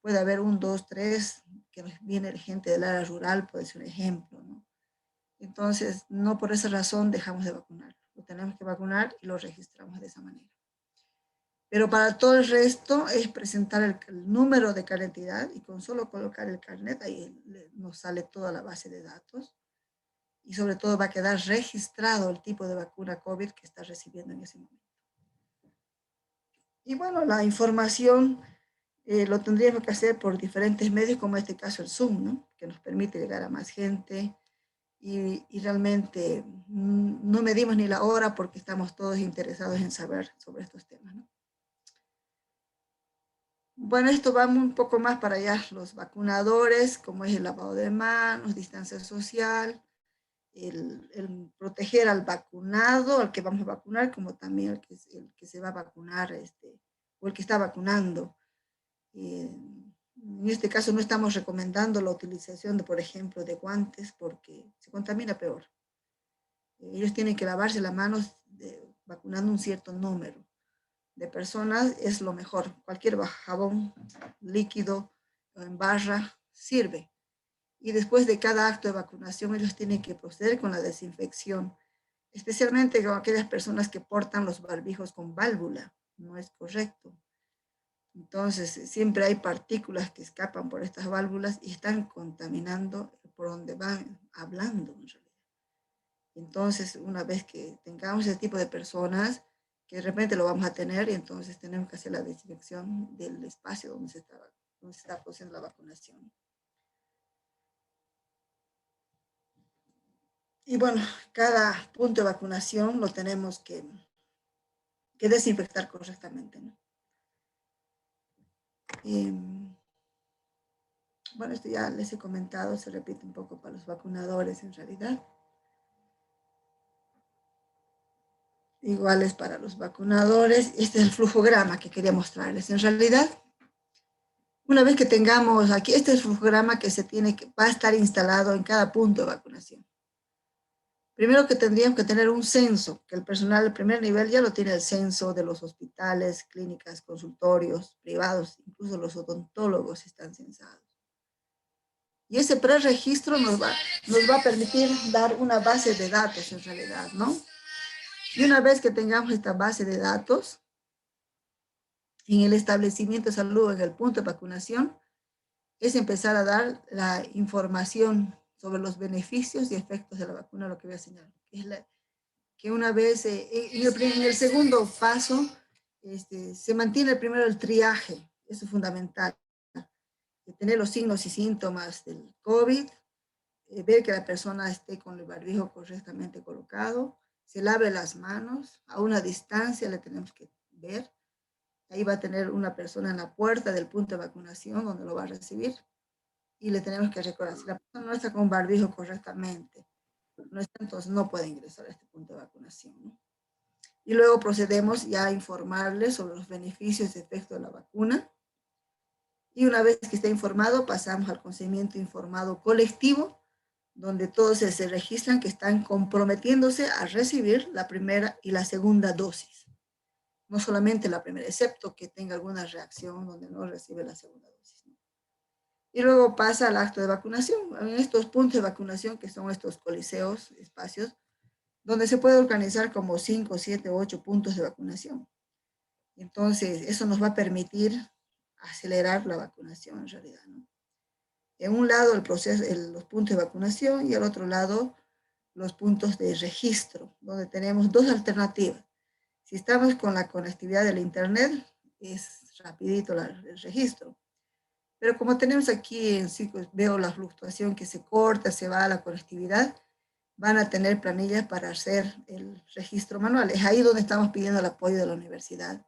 Puede haber 1, 2, 3, que nos viene gente del área rural, puede ser un ejemplo, ¿no? Entonces, no por esa razón dejamos de vacunar. Lo tenemos que vacunar y lo registramos de esa manera. Pero para todo el resto es presentar el número de carnet de identidad y con solo colocar el carnet, ahí nos sale toda la base de datos. Y sobre todo va a quedar registrado el tipo de vacuna COVID que está recibiendo en ese momento. Y bueno, la información lo tendríamos que hacer por diferentes medios, como en este caso el Zoom, ¿no? Que nos permite llegar a más gente. Y realmente no medimos ni la hora porque estamos todos interesados en saber sobre estos temas, ¿no? Bueno, esto va un poco más para allá, los vacunadores, como es el lavado de manos, distancia social, el proteger al vacunado, al que vamos a vacunar, como también el que se va a vacunar, o el que está vacunando. En este caso no estamos recomendando la utilización de, por ejemplo, de guantes porque se contamina peor. Ellos tienen que lavarse las manos vacunando un cierto número de personas, es lo mejor. Cualquier jabón líquido o en barra sirve. Y después de cada acto de vacunación, ellos tienen que proceder con la desinfección, especialmente con aquellas personas que portan los barbijos con válvula. No es correcto. Entonces, siempre hay partículas que escapan por estas válvulas y están contaminando por donde van hablando, en realidad. Entonces, una vez que tengamos ese tipo de personas, que de repente lo vamos a tener, y entonces tenemos que hacer la desinfección del espacio donde se está produciendo la vacunación. Y bueno, cada punto de vacunación lo tenemos que desinfectar correctamente, ¿no? Bueno, esto ya les he comentado, se repite un poco para los vacunadores en realidad. Iguales para los vacunadores. Este es el flujograma que quería mostrarles. En realidad, una vez que tengamos aquí, este es el flujograma que va a estar instalado en cada punto de vacunación. Primero que tendríamos que tener un censo, que el personal del primer nivel ya lo tiene el censo de los hospitales, clínicas, consultorios, privados, incluso los odontólogos están censados. Y ese preregistro nos va a permitir dar una base de datos en realidad, ¿no? Y una vez que tengamos esta base de datos, en el establecimiento de salud, en el punto de vacunación, es empezar a dar la información sobre los beneficios y efectos de la vacuna, lo que voy a señalar. Que una vez, en el segundo paso, se mantiene primero el triaje, eso es fundamental. Tener los signos y síntomas del COVID, ver que la persona esté con el barbijo correctamente colocado, se lave las manos, a una distancia le tenemos que ver. Ahí va a tener una persona en la puerta del punto de vacunación donde lo va a recibir y le tenemos que recordar, si la persona no está con barbijo correctamente, no está, entonces no puede ingresar a este punto de vacunación, ¿no? Y luego procedemos ya a informarle sobre los beneficios y efectos de la vacuna. Y una vez que esté informado, pasamos al consentimiento informado colectivo, donde todos se registran que están comprometiéndose a recibir la primera y la segunda dosis. No solamente la primera, excepto que tenga alguna reacción donde no recibe la segunda dosis, ¿no? Y luego pasa al acto de vacunación. En estos puntos de vacunación, que son estos coliseos, espacios, donde se puede organizar como 5, 7, 8 puntos de vacunación. Entonces, eso nos va a permitir acelerar la vacunación en realidad, ¿no? En un lado el proceso, los puntos de vacunación y al otro lado los puntos de registro, donde tenemos dos alternativas. Si estamos con la conectividad del internet, es rapidito el registro. Pero como tenemos aquí en sí, pues veo la fluctuación que se corta, se va a la conectividad, van a tener planillas para hacer el registro manual. Es ahí donde estamos pidiendo el apoyo de la universidad,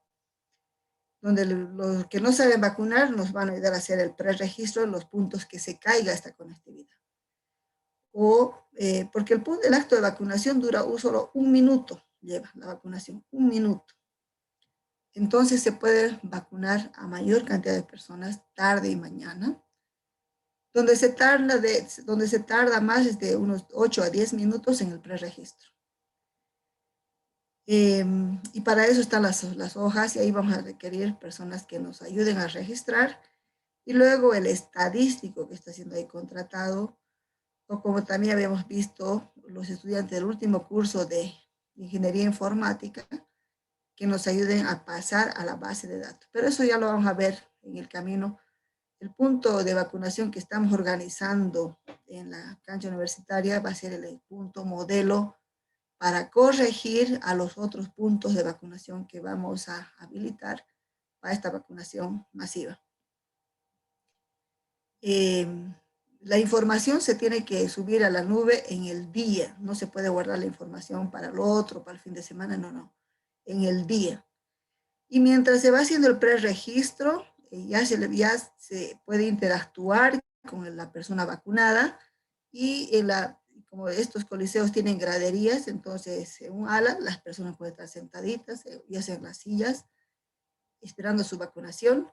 donde los que no saben vacunar nos van a ayudar a hacer el preregistro en los puntos que se caiga esta conectividad. Porque el acto de vacunación dura solo 1 minuto, lleva la vacunación, 1 minuto. Entonces se puede vacunar a mayor cantidad de personas tarde y mañana, donde se tarda más de unos 8 a 10 minutos en el preregistro. Y para eso están las hojas, y ahí vamos a requerir personas que nos ayuden a registrar, y luego el estadístico que está siendo ahí contratado, o como también habíamos visto los estudiantes del último curso de Ingeniería Informática, que nos ayuden a pasar a la base de datos. Pero eso ya lo vamos a ver en el camino. El punto de vacunación que estamos organizando en la cancha universitaria va a ser el punto modelo para corregir a los otros puntos de vacunación que vamos a habilitar para esta vacunación masiva. La información se tiene que subir a la nube en el día. No se puede guardar la información para el otro, para el fin de semana, no. En el día. Y mientras se va haciendo el preregistro, ya se puede interactuar con la persona vacunada y como estos coliseos tienen graderías, entonces en un ala las personas pueden estar sentaditas, ya sea en las sillas, esperando su vacunación,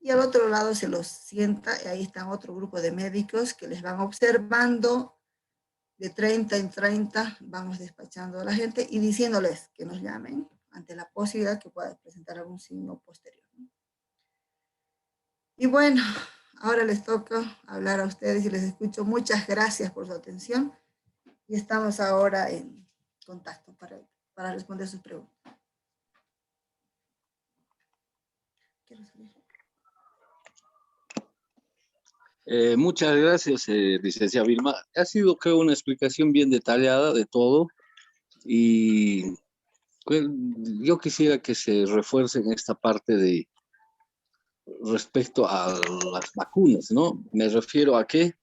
y al otro lado se los sienta, y ahí está otro grupo de médicos que les van observando de 30 en 30, vamos despachando a la gente y diciéndoles que nos llamen ante la posibilidad que pueda presentar algún signo posterior. Y bueno, ahora les toca hablar a ustedes y les escucho. Muchas gracias por su atención y estamos ahora en contacto para responder sus preguntas. Muchas gracias, licenciada Vilma. Ha sido, creo, una explicación bien detallada de todo y pues, yo quisiera que se refuerce en esta parte de respecto a las vacunas, ¿no? Me refiero a que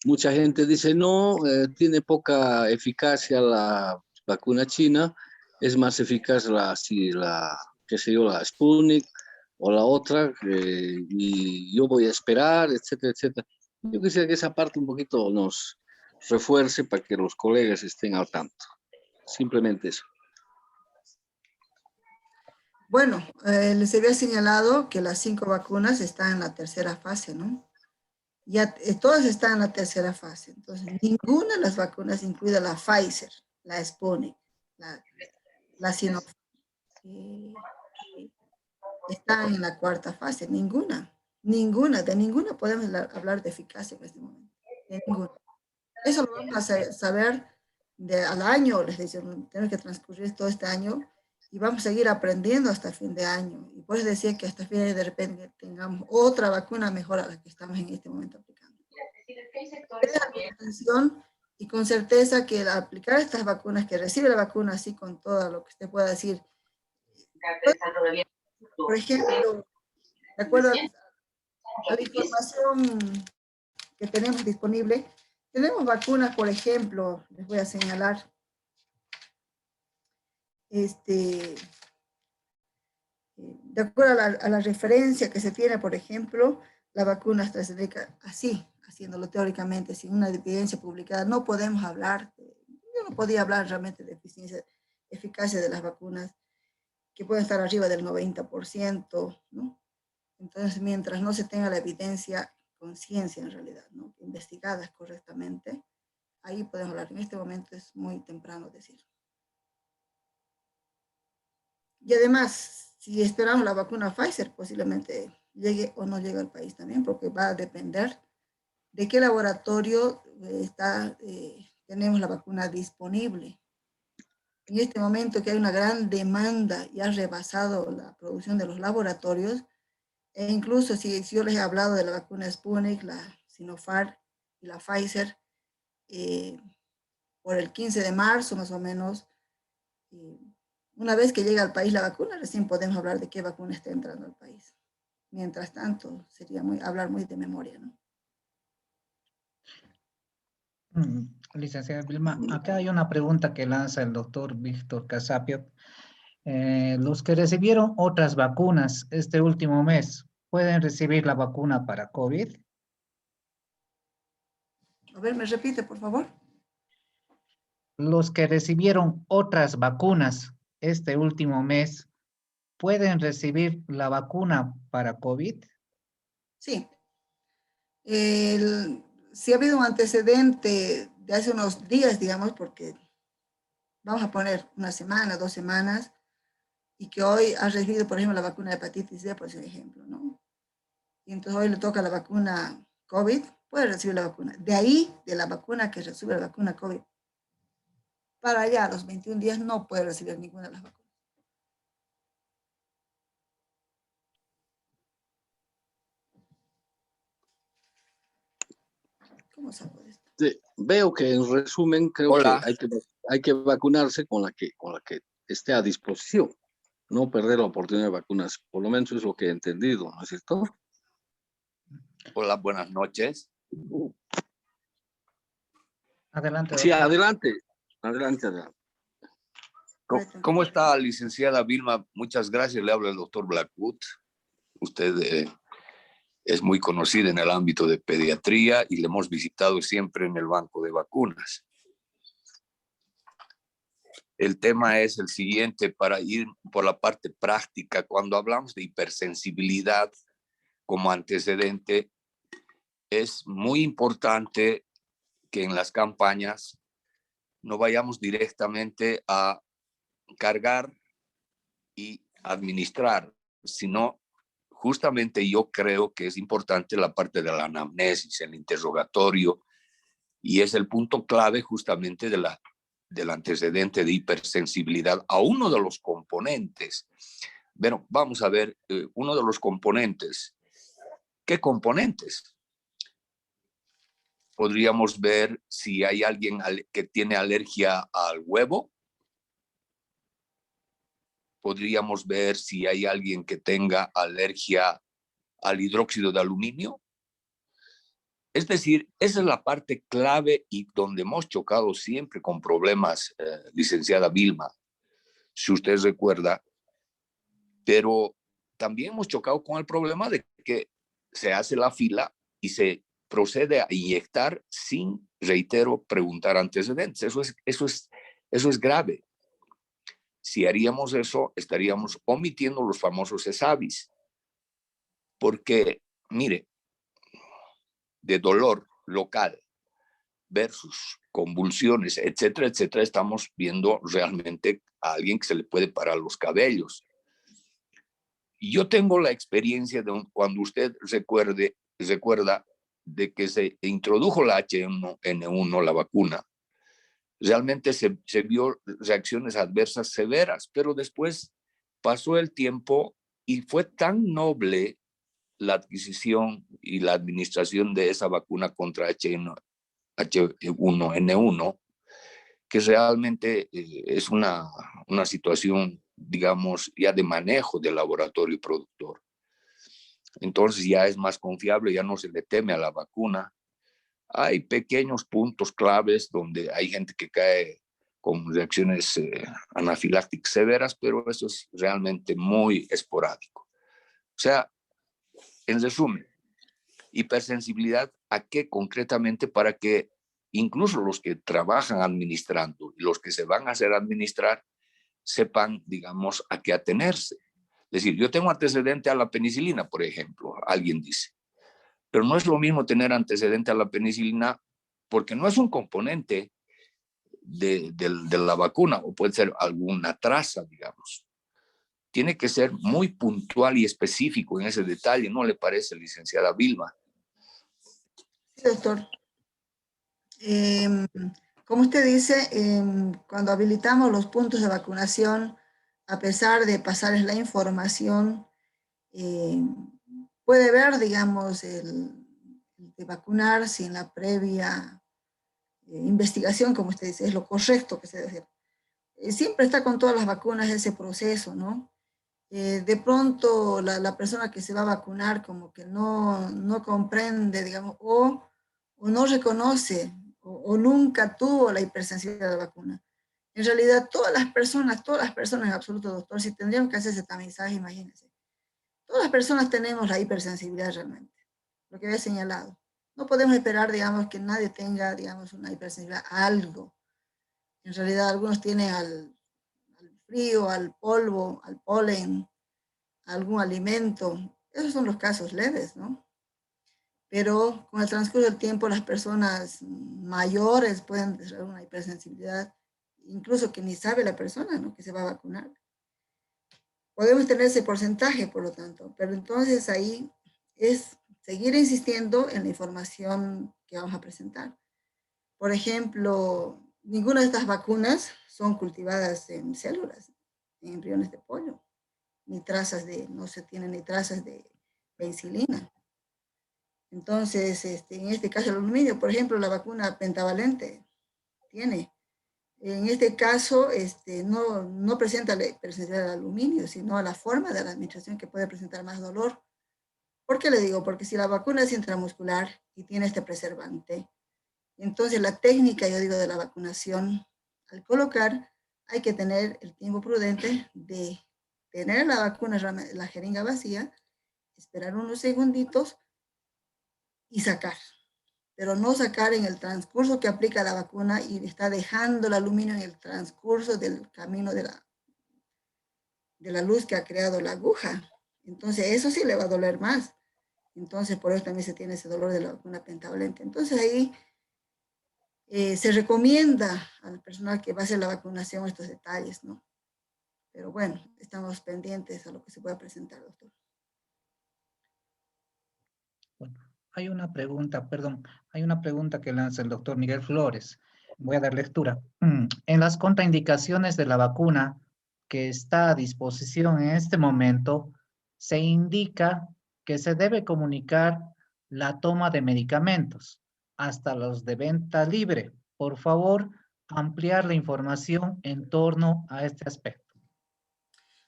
mucha gente dice, no, tiene poca eficacia la vacuna china, es más eficaz qué sé yo, la Sputnik o la otra, y yo voy a esperar, etcétera, etcétera. Yo quisiera que esa parte un poquito nos refuerce para que los colegas estén al tanto. Simplemente eso. Bueno, les había señalado que las 5 vacunas están en la tercera fase, ¿no? Ya todas están en la tercera fase. Entonces, ninguna de las vacunas, incluida la Pfizer, la Sputnik, la Sinopharm, están en la cuarta fase. De ninguna podemos hablar de eficacia en este momento. De ninguna. Eso lo vamos a saber al año, les decimos, tenemos que transcurrir todo este año y vamos a seguir aprendiendo hasta fin de año. Y por eso decía que hasta fin de año de repente tengamos otra vacuna mejor a la que estamos en este momento aplicando. Atención y con certeza que al aplicar estas vacunas, que recibe la vacuna así con todo lo que usted pueda decir, por ejemplo, de acuerdo a la información que tenemos disponible, tenemos vacunas, por ejemplo, les voy a señalar, de acuerdo a la referencia que se tiene, por ejemplo, la vacuna AstraZeneca, así, haciéndolo teóricamente, sin una evidencia publicada, no podemos hablar, yo no podía hablar realmente de eficacia de las vacunas, que pueden estar arriba del 90%, ¿no? Entonces, mientras no se tenga la evidencia con ciencia en realidad, ¿no? Investigadas correctamente, ahí podemos hablar. En este momento es muy temprano decir. Y además, si esperamos la vacuna Pfizer, posiblemente llegue o no llegue al país también, porque va a depender de qué laboratorio tenemos la vacuna disponible. En este momento que hay una gran demanda y ha rebasado la producción de los laboratorios, e incluso si yo les he hablado de la vacuna Sputnik, la Sinopharm y la Pfizer, por el 15 de marzo más o menos, una vez que llega al país la vacuna, recién podemos hablar de qué vacuna está entrando al país. Mientras tanto, sería hablar muy de memoria, ¿no? Licenciada Vilma, acá hay una pregunta que lanza el doctor Víctor Casapio. Los que recibieron otras vacunas este último mes, ¿pueden recibir la vacuna para COVID? A ver, ¿me repite, por favor? Los que recibieron otras vacunas este último mes, ¿pueden recibir la vacuna para COVID? Sí. Si ha habido un antecedente de hace unos días, digamos, porque vamos a poner una semana, 2 semanas, y que hoy ha recibido, por ejemplo, la vacuna de hepatitis C, por ejemplo, ¿no? Y entonces hoy le toca la vacuna COVID, puede recibir la vacuna. De ahí, de la vacuna que recibe la vacuna COVID, para allá, a los 21 días, no puede recibir ninguna de las vacunas. ¿Cómo saco esto? Veo que en resumen creo que Hola. hay que vacunarse con la que esté a disposición, no perder la oportunidad de vacunarse. Por lo menos es lo que he entendido, ¿no es cierto? Hola, buenas noches. Adelante, Sí, doctor. adelante, adelante, adelante. ¿Cómo está, licenciada Vilma? Muchas gracias. Le habla el doctor Blackwood. Usted es muy conocida en el ámbito de pediatría y le hemos visitado siempre en el banco de vacunas. El tema es el siguiente, para ir por la parte práctica. Cuando hablamos de hipersensibilidad como antecedente, es muy importante que en las campañas no vayamos directamente a cargar y administrar, sino justamente yo creo que es importante la parte de la anamnesis, el interrogatorio, y es el punto clave justamente del antecedente de hipersensibilidad a uno de los componentes. Bueno, vamos a ver uno de los componentes. ¿Qué componentes? Podríamos ver si hay alguien que tiene alergia al huevo. Podríamos ver si hay alguien que tenga alergia al hidróxido de aluminio. Es decir, esa es la parte clave y donde hemos chocado siempre con problemas, licenciada Vilma, si usted recuerda, pero también hemos chocado con el problema de que se hace la fila y se procede a inyectar sin, reitero, preguntar antecedentes. Eso es grave. Si haríamos eso, estaríamos omitiendo los famosos ESAVIS. Porque, mire, de dolor local versus convulsiones, etcétera, etcétera, estamos viendo realmente a alguien que se le puede parar los cabellos. Y yo tengo la experiencia de cuando usted recuerda de que se introdujo la H1N1, la vacuna. Realmente se vio reacciones adversas severas, pero después pasó el tiempo y fue tan noble la adquisición y la administración de esa vacuna contra H1N1, que realmente es una situación, digamos, ya de manejo del laboratorio y productor. Entonces ya es más confiable, ya no se le teme a la vacuna. Hay pequeños puntos claves donde hay gente que cae con reacciones anafilácticas severas, pero eso es realmente muy esporádico. O sea, en resumen, hipersensibilidad a qué concretamente, para que incluso los que trabajan administrando y los que se van a hacer administrar sepan, digamos, a qué atenerse. Es decir, yo tengo antecedente a la penicilina, por ejemplo, alguien dice, pero no es lo mismo tener antecedente a la penicilina porque no es un componente de la vacuna, o puede ser alguna traza, digamos. Tiene que ser muy puntual y específico en ese detalle, ¿no le parece, licenciada Vilma? Sí, doctor. Como usted dice, cuando habilitamos los puntos de vacunación, a pesar de pasarles la información, puede ver, digamos, el de vacunar sin la previa investigación, como usted dice, es lo correcto que se debe hacer. Siempre está con todas las vacunas ese proceso, ¿no? De pronto la persona que se va a vacunar como que no comprende, digamos, o no reconoce o nunca tuvo la hipersensibilidad de la vacuna. En realidad, todas las personas en absoluto, doctor, si tendríamos que hacer ese tamizaje, imagínense, todas las personas tenemos la hipersensibilidad realmente, lo que había señalado. No podemos esperar, digamos, que nadie tenga, digamos, una hipersensibilidad a algo. En realidad, algunos tienen al frío, al polvo, al polen, a algún alimento. Esos son los casos leves, ¿no? Pero con el transcurso del tiempo, las personas mayores pueden desarrollar una hipersensibilidad, incluso que ni sabe la persona, ¿no?, que se va a vacunar. Podemos tener ese porcentaje, por lo tanto, pero entonces ahí seguir insistiendo en la información que vamos a presentar. Por ejemplo, ninguna de estas vacunas son cultivadas en células, en embriones de pollo, ni trazas no se tienen ni trazas de penicilina. Entonces, en este caso el aluminio, por ejemplo, la vacuna pentavalente tiene. En este caso, no presenta la presencia del aluminio, sino la forma de la administración que puede presentar más dolor. ¿Por qué le digo? Porque si la vacuna es intramuscular y tiene este preservante, entonces la técnica, yo digo, de la vacunación, al colocar, hay que tener el tiempo prudente de tener la vacuna, la jeringa vacía, esperar unos segunditos y sacar. Pero no sacar en el transcurso que aplica la vacuna y está dejando el aluminio en el transcurso del camino de la luz que ha creado la aguja. Entonces eso sí le va a doler más. Entonces por eso también se tiene ese dolor de la vacuna pentavalente. Entonces ahí se recomienda al personal que va a hacer la vacunación estos detalles, ¿no? Pero bueno, estamos pendientes a lo que se pueda presentar, doctor. Bueno, hay una pregunta, perdón, hay una pregunta que lanza el doctor Miguel Flores. Voy a dar lectura. En las contraindicaciones de la vacuna que está a disposición en este momento, se indica que se debe comunicar la toma de medicamentos, hasta los de venta libre. Por favor, ampliar la información en torno a este aspecto.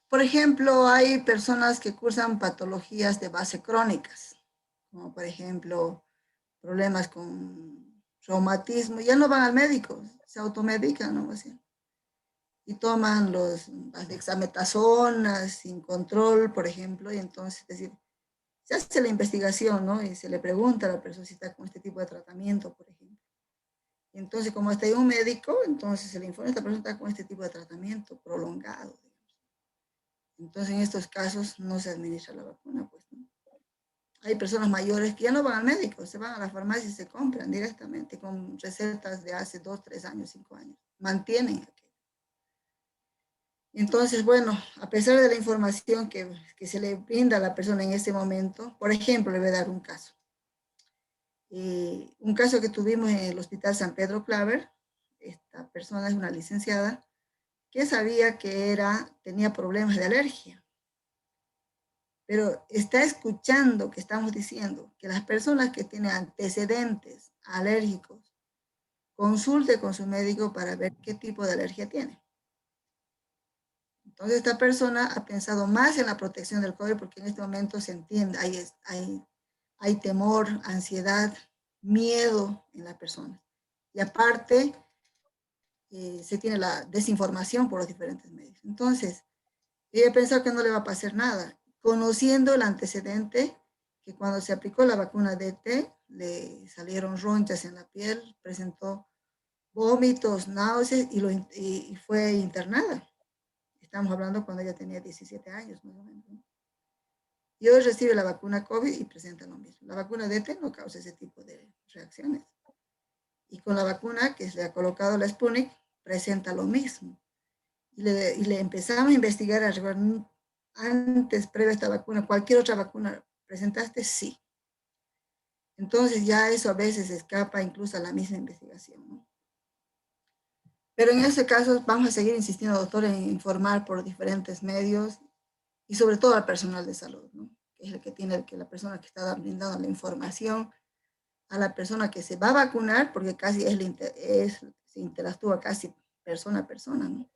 Por ejemplo, hay personas que cursan patologías de base crónicas, como por ejemplo problemas con reumatismo, ya no van al médico, se automedican, ¿no? Así. Y toman las dexametazonas sin control, por ejemplo, y entonces, es decir, se hace la investigación, ¿no? Y se le pregunta a la persona si está con este tipo de tratamiento, por ejemplo. Y entonces, como está ahí un médico, entonces se le informa a esta persona está con este tipo de tratamiento prolongado, digamos. Entonces, en estos casos no se administra la vacuna, pues, ¿no? Hay personas mayores que ya no van al médico, se van a la farmacia y se compran directamente con recetas de hace 2, 3 años, 5 años. Mantienen aquello. Entonces, bueno, a pesar de la información que se le brinda a la persona en ese momento, por ejemplo, le voy a dar un caso. Un caso que tuvimos en el Hospital San Pedro Claver, esta persona es una licenciada que sabía que tenía problemas de alergia. Pero está escuchando que estamos diciendo que las personas que tienen antecedentes alérgicos consulte con su médico para ver qué tipo de alergia tiene. Entonces esta persona ha pensado más en la protección del COVID porque en este momento se entiende, hay temor, ansiedad, miedo en la persona. Y aparte se tiene la desinformación por los diferentes medios. Entonces, ella pensó que no le va a pasar nada, conociendo el antecedente que cuando se aplicó la vacuna DT, le salieron ronchas en la piel, presentó vómitos, náuseas y fue internada. Estamos hablando cuando ella tenía 17 años, más o menos. Y hoy recibe la vacuna COVID y presenta lo mismo. La vacuna DT no causa ese tipo de reacciones. Y con la vacuna que se le ha colocado la Sputnik, presenta lo mismo. Y le empezamos a investigar, antes, previo a esta vacuna, cualquier otra vacuna, ¿presentaste? Sí. Entonces ya eso a veces escapa incluso a la misma investigación, ¿no? Pero en ese caso vamos a seguir insistiendo, doctor, en informar por diferentes medios y sobre todo al personal de salud, ¿no? Que es el que tiene, la persona que está brindando la información a la persona que se va a vacunar, porque casi se interactúa casi persona a persona, ¿no?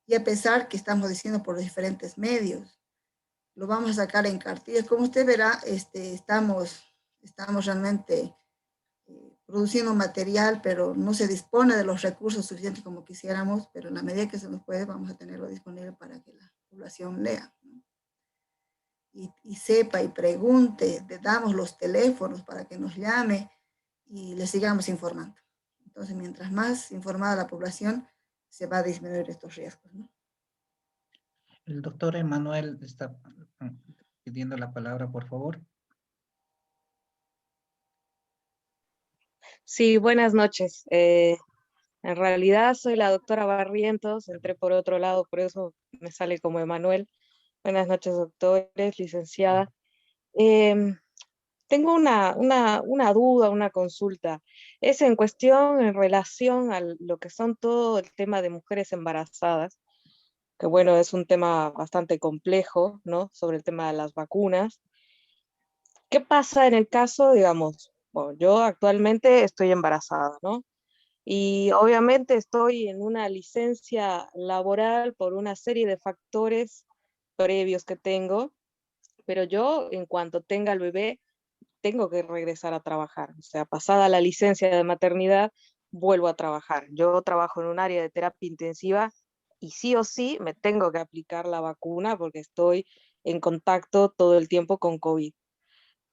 Y a pesar que estamos diciendo por los diferentes medios, lo vamos a sacar en cartillas. Como usted verá, estamos realmente produciendo material, pero no se dispone de los recursos suficientes como quisiéramos, pero en la medida que se nos puede, vamos a tenerlo disponible para que la población lea, ¿no? Y sepa y pregunte, le damos los teléfonos para que nos llame y le sigamos informando. Entonces, mientras más informada la población, se va a disminuir estos riesgos, ¿no? El doctor Emanuel está pidiendo la palabra, por favor. Sí, buenas noches. En realidad soy la doctora Barrientos, entré por otro lado, por eso me sale como Emanuel. Buenas noches, doctores, licenciada. Tengo una duda, una consulta. Es en cuestión, en relación a lo que son todo el tema de mujeres embarazadas, que bueno, es un tema bastante complejo, ¿no? Sobre el tema de las vacunas. ¿Qué pasa en el caso, digamos, bueno, yo actualmente estoy embarazada, ¿no? Y obviamente estoy en una licencia laboral por una serie de factores previos que tengo, pero yo en cuanto tenga el bebé, tengo que regresar a trabajar. O sea, pasada la licencia de maternidad, vuelvo a trabajar. Yo trabajo en un área de terapia intensiva y sí o sí me tengo que aplicar la vacuna porque estoy en contacto todo el tiempo con COVID.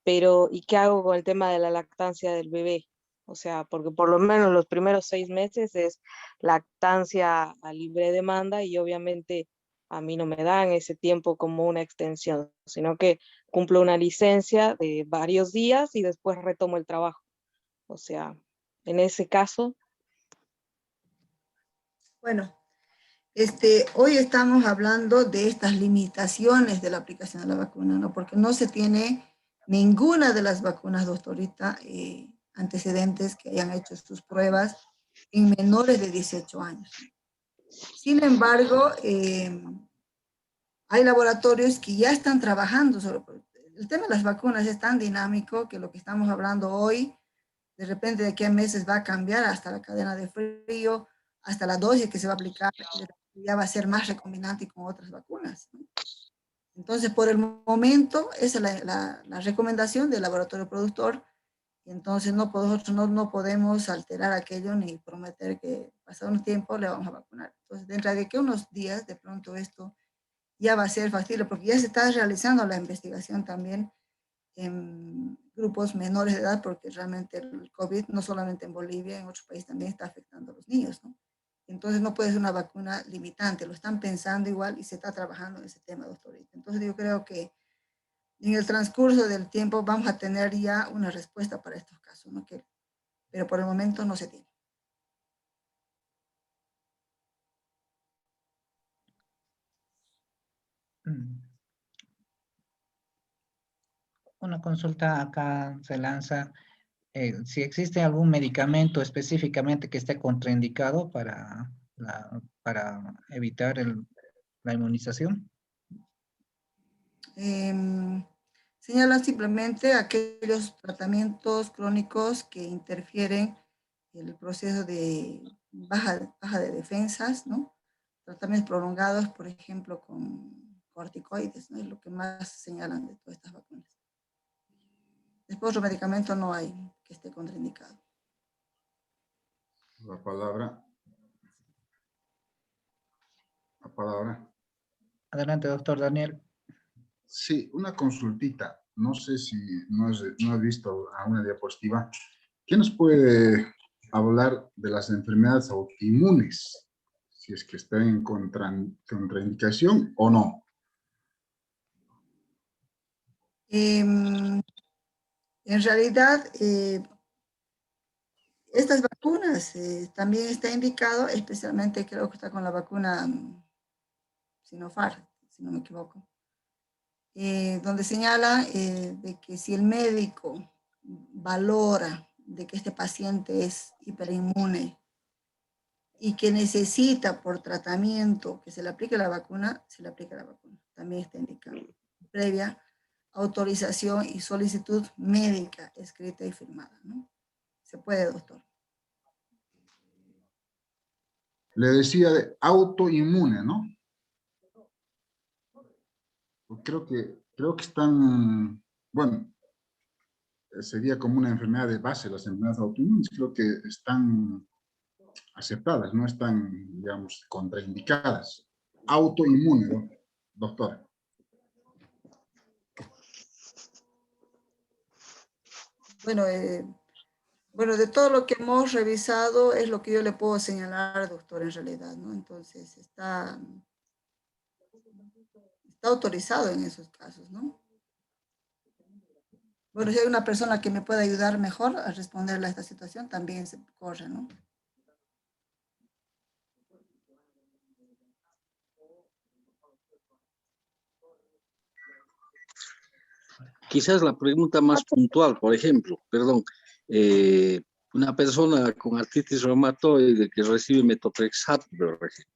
Pero, ¿y qué hago con el tema de la lactancia del bebé? O sea, porque por lo menos los primeros 6 meses es lactancia a libre demanda y obviamente a mí no me dan ese tiempo como una extensión, sino que cumplo una licencia de varios días y después retomo el trabajo. O sea, en ese caso, Bueno, hoy estamos hablando de estas limitaciones de la aplicación de la vacuna, ¿no? Porque no se tiene ninguna de las vacunas, doctorita, antecedentes que hayan hecho sus pruebas en menores de 18 años. Sin embargo, hay laboratorios que ya están trabajando sobre el tema de las vacunas. Es tan dinámico que lo que estamos hablando hoy, de repente de aquí a meses va a cambiar hasta la cadena de frío, hasta la dosis que se va a aplicar, ya va a ser más recombinante con otras vacunas, ¿no? Entonces, por el momento, esa es la recomendación del laboratorio productor. Y entonces nosotros no podemos alterar aquello ni prometer que pasado un tiempo le vamos a vacunar. Entonces, dentro de que unos días, de pronto esto ya va a ser factible, porque ya se está realizando la investigación también en grupos menores de edad, porque realmente el COVID, no solamente en Bolivia, en otros países también está afectando a los niños, ¿no? Entonces no puede ser una vacuna limitante, lo están pensando igual y se está trabajando en ese tema, doctorita. Entonces yo creo que en el transcurso del tiempo vamos a tener ya una respuesta para estos casos, ¿no? Pero por el momento no se tiene. Mm. Una consulta acá se lanza. Si existe algún medicamento específicamente que esté contraindicado para evitar la inmunización. Señalan simplemente aquellos tratamientos crónicos que interfieren en el proceso de baja de defensas, ¿no? Tratamientos prolongados, por ejemplo, con corticoides, ¿no? Es lo que más señalan de todas estas vacunas. Después otro medicamento no hay que esté contraindicado. La palabra. La palabra. Adelante, doctor Daniel. Sí, una consultita. No sé si no has visto a una diapositiva. ¿Quién nos puede hablar de las enfermedades autoinmunes? Si es que están en contraindicación o no. En realidad, estas vacunas también está indicado, especialmente creo que está con la vacuna Sinopharm, si no me equivoco, donde señala de que si el médico valora de que este paciente es hiperinmune y que necesita por tratamiento que se le aplique la vacuna, se le aplica la vacuna. También está indicado. Previa autorización y solicitud médica escrita y firmada, ¿no? Se puede, doctor. Le decía de autoinmune, ¿no? Creo que están, bueno, sería como una enfermedad de base, las enfermedades autoinmunes, creo que están aceptadas, no están, digamos, contraindicadas. Autoinmune, ¿no? Doctora. Bueno, bueno, de todo lo que hemos revisado es lo que yo le puedo señalar, doctor, en realidad, ¿no? Entonces, está autorizado en esos casos, ¿no? Bueno, si hay una persona que me pueda ayudar mejor a responderle a esta situación, también se corre, ¿no? quizás la pregunta más puntual, por ejemplo, perdón, una persona con artritis reumatoide que recibe metotrexato, por ejemplo,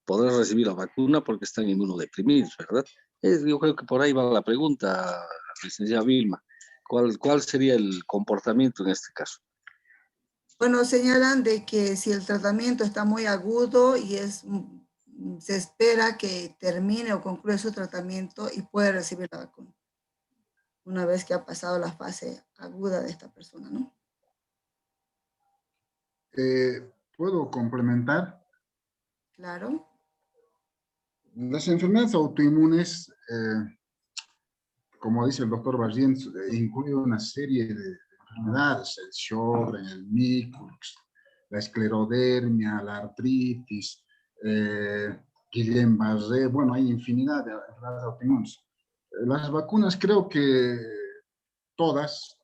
podrá recibir la vacuna porque están inmunodeprimidos, ¿verdad? Yo creo que por ahí va la pregunta, licenciada Vilma. ¿Cuál sería el comportamiento en este caso? Bueno, señalan de que si el tratamiento está muy agudo y se espera que termine o concluya su tratamiento y puede recibir la vacuna, una vez que ha pasado la fase aguda de esta persona, ¿no? ¿Puedo complementar? Claro. Las enfermedades autoinmunes, como dice el doctor Barrientos, incluye una serie de enfermedades, el Sjögren, el Mikulicz, la esclerodermia, la artritis, Guillain-Barré, bueno, hay infinidad de enfermedades autoinmunes. Las vacunas creo que todas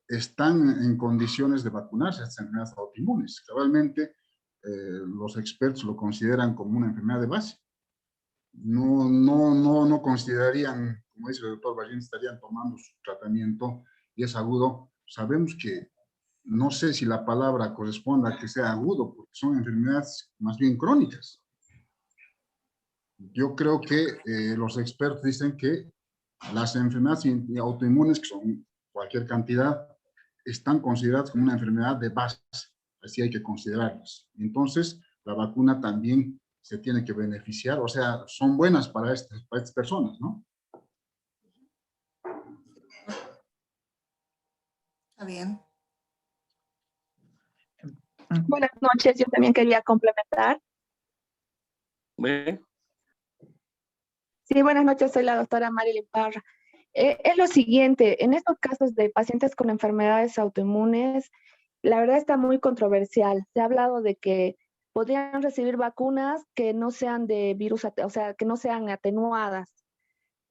están en condiciones de vacunarse a estas enfermedades autoinmunes. Realmente los expertos lo consideran como una enfermedad de base. No considerarían, como dice el doctor Ballín, estarían tomando su tratamiento y es agudo. Sabemos que no sé si la palabra corresponda a que sea agudo, porque son enfermedades más bien crónicas. Yo creo que los expertos dicen que las enfermedades autoinmunes, que son cualquier cantidad, están consideradas como una enfermedad de base, así hay que considerarlas. Entonces, la vacuna también se tiene que beneficiar, o sea, son buenas para estas personas, ¿no? Está bien. Buenas noches, yo también quería complementar. ¿Ve? Sí, buenas noches, soy la doctora Marilyn Parra. Es lo siguiente, en estos casos de pacientes con enfermedades autoinmunes, la verdad está muy controversial. Se ha hablado de que podrían recibir vacunas que no sean de virus, o sea, que no sean atenuadas.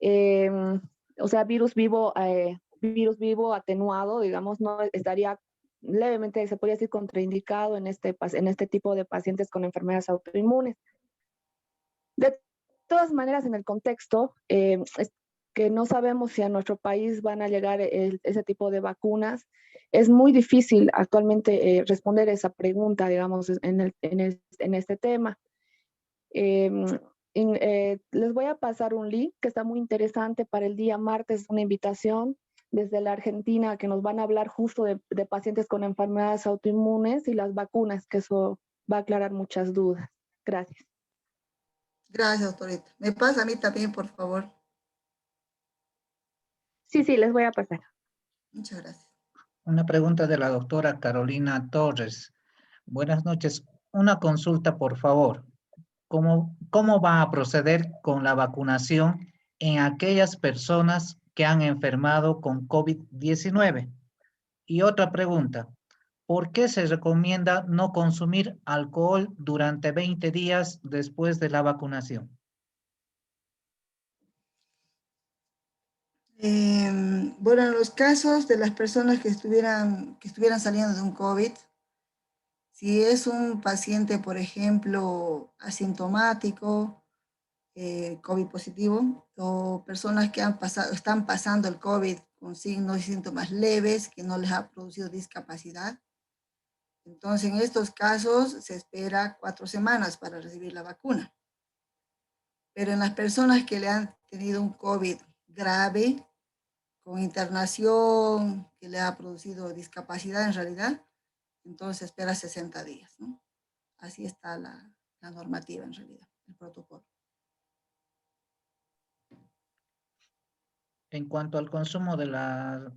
O sea, virus vivo atenuado, digamos, no estaría levemente, se podría decir, contraindicado en este tipo de pacientes con enfermedades autoinmunes. De todas maneras, en el contexto, es que no sabemos si a nuestro país van a llegar ese tipo de vacunas, es muy difícil actualmente responder esa pregunta, digamos, en este tema. Les voy a pasar un link que está muy interesante para el día martes, una invitación desde la Argentina que nos van a hablar justo de pacientes con enfermedades autoinmunes y las vacunas, que eso va a aclarar muchas dudas. Gracias. Gracias, doctorita. Me pasa a mí también, por favor. Sí, les voy a pasar. Muchas gracias. Una pregunta de la doctora Carolina Torres. Buenas noches. Una consulta, por favor. ¿Cómo va a proceder con la vacunación en aquellas personas que han enfermado con COVID-19? Y otra pregunta. ¿Por qué se recomienda no consumir alcohol durante 20 días después de la vacunación? Bueno, en los casos de las personas que estuvieran saliendo de un COVID, si es un paciente, por ejemplo, asintomático, COVID positivo, o personas que están pasando el COVID con signos y síntomas leves que no les ha producido discapacidad, entonces en estos casos se espera 4 semanas para recibir la vacuna. Pero en las personas que le han tenido un COVID grave, con internación, que le ha producido discapacidad en realidad, entonces espera 60 días, ¿no? Así está la normativa en realidad, el protocolo. En cuanto al consumo de la...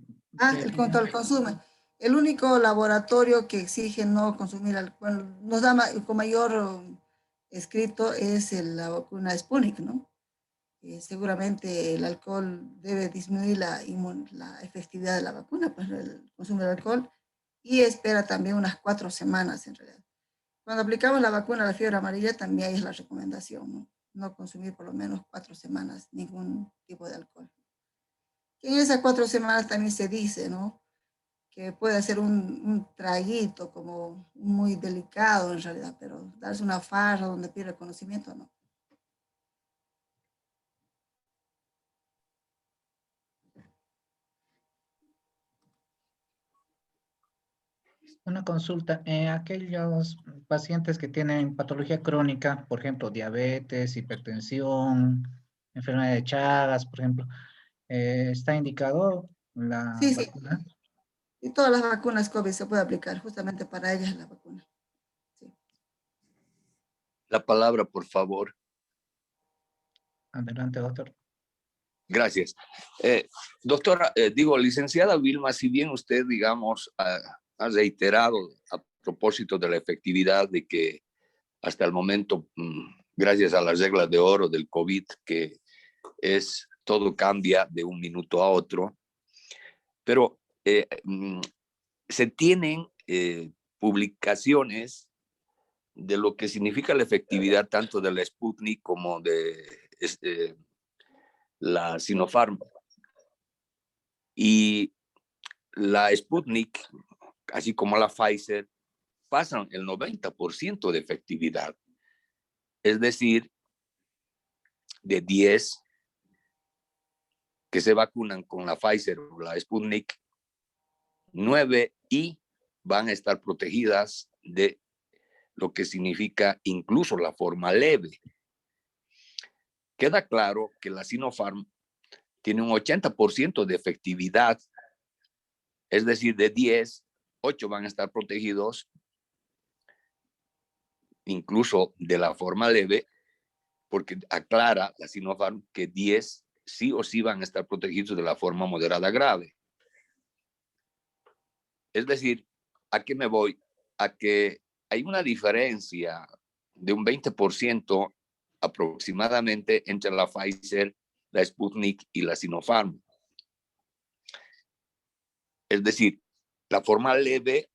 El control consumo. El único laboratorio que exige no consumir alcohol, nos da con mayor escrito es la vacuna Sputnik, ¿no? Seguramente el alcohol debe disminuir la efectividad de la vacuna, pues el consumo de alcohol, y espera también unas 4 semanas en realidad. Cuando aplicamos la vacuna a la fiebre amarilla también es la recomendación, ¿no? No consumir por lo menos 4 semanas ningún tipo de alcohol. Y en esas 4 semanas también se dice, ¿no?, que puede ser un traguito como muy delicado en realidad, pero darse una farra donde pierde conocimiento, no. Una consulta, aquellos pacientes que tienen patología crónica, por ejemplo, diabetes, hipertensión, enfermedad de Chagas, por ejemplo, ¿está indicado la Sí, sí. vacuna? Y todas las vacunas COVID se puede aplicar, justamente para ellas la vacuna. Sí. La palabra, por favor. Adelante, doctor. Gracias. Doctora, licenciada Vilma, si bien usted, digamos, ha reiterado a propósito de la efectividad de que hasta el momento, gracias a las reglas de oro del COVID, que es todo cambia de un minuto a otro, pero se tienen publicaciones de lo que significa la efectividad tanto de la Sputnik como de la Sinopharm. Y la Sputnik, así como la Pfizer, pasan el 90% de efectividad. Es decir, de 10 que se vacunan con la Pfizer o la Sputnik, 9 y van a estar protegidas de lo que significa incluso la forma leve. Queda claro que la Sinopharm tiene un 80% de efectividad, es decir, de 10, 8 van a estar protegidos incluso de la forma leve, porque aclara la Sinopharm que 10 sí o sí van a estar protegidos de la forma moderada grave. Es decir, ¿a qué me voy? A que hay una diferencia de un 20% aproximadamente entre la Pfizer, la Sputnik y la Sinopharm. Es decir, la forma leve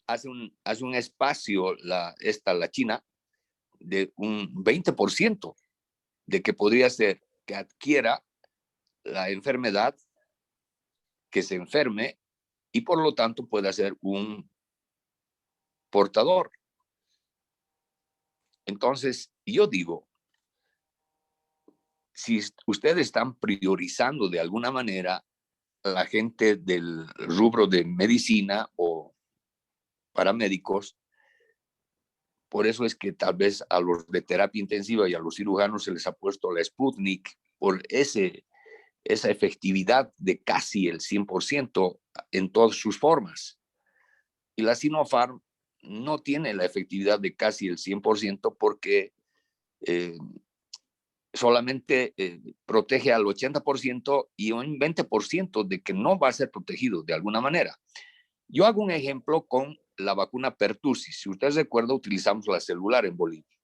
hace un espacio, la China, de un 20% de que podría ser que adquiera la enfermedad, que se enferme y por lo tanto pueda ser un portador. Entonces, yo digo, si ustedes están priorizando de alguna manera a la gente del rubro de medicina o paramédicos, por eso es que tal vez a los de terapia intensiva y a los cirujanos se les ha puesto la Sputnik por esa efectividad de casi el 100% en todas sus formas. Y la Sinopharm no tiene la efectividad de casi el 100% porque solamente protege al 80% y un 20% de que no va a ser protegido de alguna manera. Yo hago un ejemplo con la vacuna Pertussis. Si ustedes recuerdan, utilizamos la celular en Bolivia.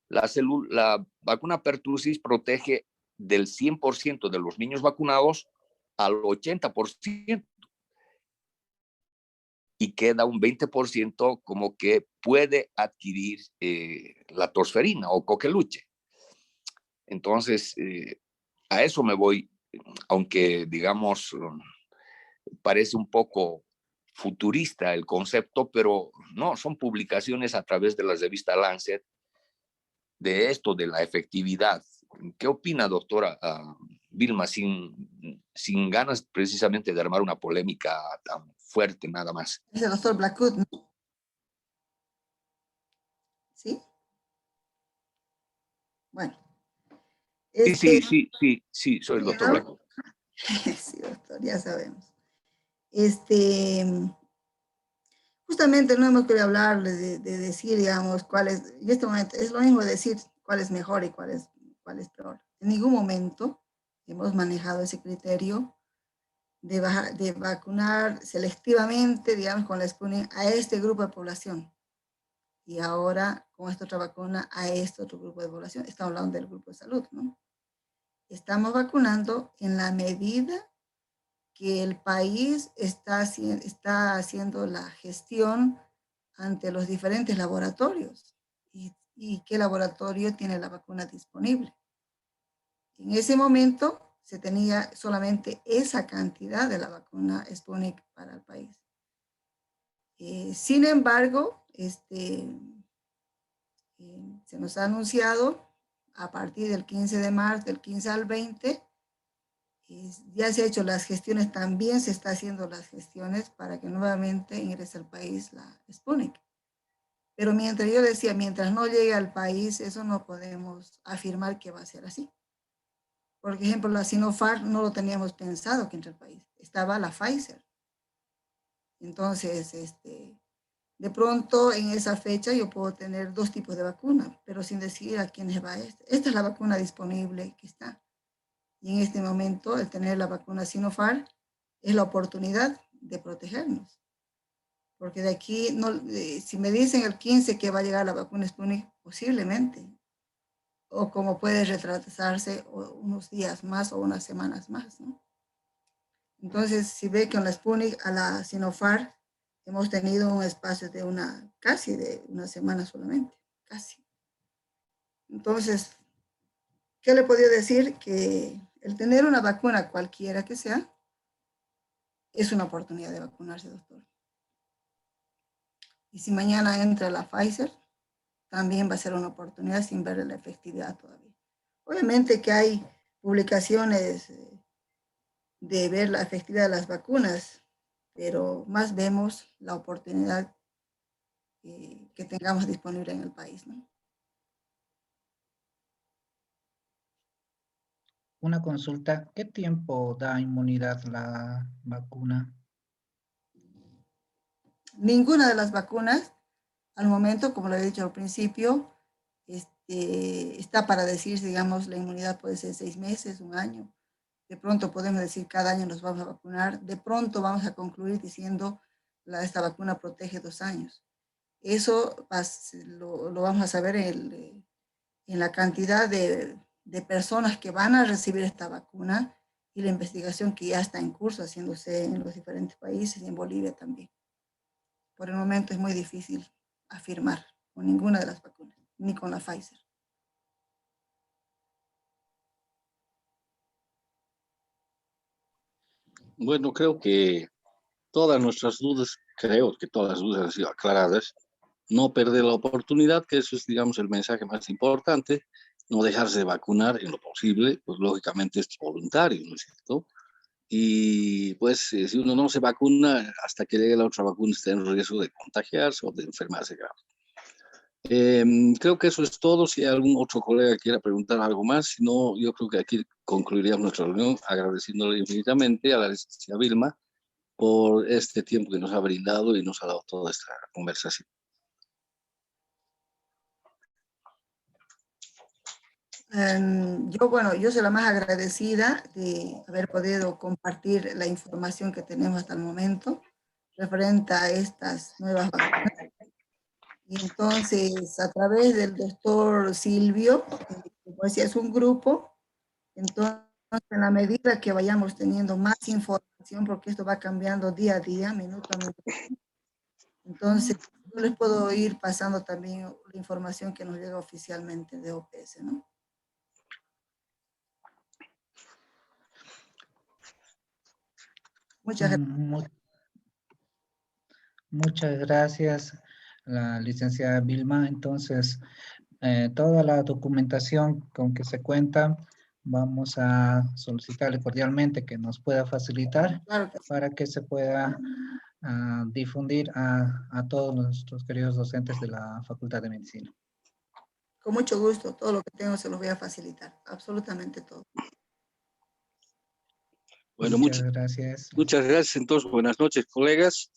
La vacuna Pertussis protege del 100% de los niños vacunados al 80%. Y queda un 20% como que puede adquirir la tosferina o coqueluche. Entonces, a eso me voy, aunque digamos, parece un poco futurista el concepto, pero no, son publicaciones a través de la revista Lancet de esto, de la efectividad. ¿Qué opina, doctora Vilma, sin ganas precisamente de armar una polémica tan fuerte nada más? Es el doctor Blackwood, ¿no? ¿Sí? Bueno. Sí, soy el doctor Blackwood. Sí, doctor, ya sabemos. Justamente no hemos querido hablar de decir, digamos, cuál es, en este momento es lo mismo decir cuál es mejor y cuál es peor. En ningún momento hemos manejado ese criterio de vacunar selectivamente, digamos, con la Sputnik a este grupo de población. Y ahora, con esta otra vacuna, a este otro grupo de población. Estamos hablando del grupo de salud, ¿no? Estamos vacunando en la medida que el país está haciendo la gestión ante los diferentes laboratorios y qué laboratorio tiene la vacuna disponible. En ese momento se tenía solamente esa cantidad de la vacuna Sputnik para el país. Sin embargo, se nos ha anunciado a partir del 15 de marzo, del 15 al 20, ya se ha hecho las gestiones, también se está haciendo las gestiones para que nuevamente ingrese al país la Sputnik. Pero mientras yo decía, mientras no llegue al país, eso no podemos afirmar que va a ser así. Por ejemplo, la Sinopharm no lo teníamos pensado que entre al país. Estaba la Pfizer. Entonces, de pronto en esa fecha yo puedo tener 2 tipos de vacuna, pero sin decir a quiénes va esta. Esta es la vacuna disponible que está. Y en este momento, el tener la vacuna Sinopharm es la oportunidad de protegernos. Porque de aquí, no, si me dicen el 15 que va a llegar la vacuna Sputnik, posiblemente. O como puede retrasarse unos días más o unas semanas más, ¿no? Entonces, si ve que con la Sputnik a la Sinopharm hemos tenido un espacio de casi de una semana solamente, casi. Entonces, ¿qué le podría decir? Que el tener una vacuna cualquiera que sea, es una oportunidad de vacunarse, doctor. Y si mañana entra la Pfizer, también va a ser una oportunidad sin ver la efectividad todavía. Obviamente que hay publicaciones de ver la efectividad de las vacunas, pero más vemos la oportunidad que tengamos disponible en el país, ¿no? Una consulta, ¿qué tiempo da inmunidad la vacuna? Ninguna de las vacunas, al momento, como lo he dicho al principio, está para decir, digamos, la inmunidad puede ser 6 meses, 1 año. De pronto podemos decir cada año nos vamos a vacunar. De pronto vamos a concluir diciendo esta vacuna protege 2 años. Eso lo vamos a saber en la cantidad de personas que van a recibir esta vacuna y la investigación que ya está en curso haciéndose en los diferentes países y en Bolivia también. Por el momento es muy difícil afirmar con ninguna de las vacunas, ni con la Pfizer. Bueno, creo que creo que todas las dudas han sido aclaradas. No perder la oportunidad, que eso es, digamos, el mensaje más importante. No dejarse de vacunar en lo posible, pues lógicamente es voluntario, ¿no es cierto? Y pues si uno no se vacuna, hasta que llegue la otra vacuna está en riesgo de contagiarse o de enfermarse grave. Creo que eso es todo. Si hay algún otro colega que quiera preguntar algo más, si no, yo creo que aquí concluiríamos nuestra reunión agradeciéndole infinitamente a la licenciada Vilma por este tiempo que nos ha brindado y nos ha dado toda esta conversación. Yo soy la más agradecida de haber podido compartir la información que tenemos hasta el momento referente a estas nuevas vacunas. Y entonces, a través del doctor Silvio, como decía, es un grupo, entonces, en la medida que vayamos teniendo más información, porque esto va cambiando día a día, minuto a minuto, entonces yo les puedo ir pasando también la información que nos llega oficialmente de OPS, ¿no? Muchas gracias. Muchas gracias, la licenciada Vilma. Entonces, toda la documentación con que se cuenta, vamos a solicitarle cordialmente que nos pueda facilitar para que se pueda difundir a todos nuestros queridos docentes de la Facultad de Medicina. Con mucho gusto, todo lo que tengo se los voy a facilitar, absolutamente todo. Bueno, muchas gracias. Muchas gracias entonces. Buenas noches, colegas.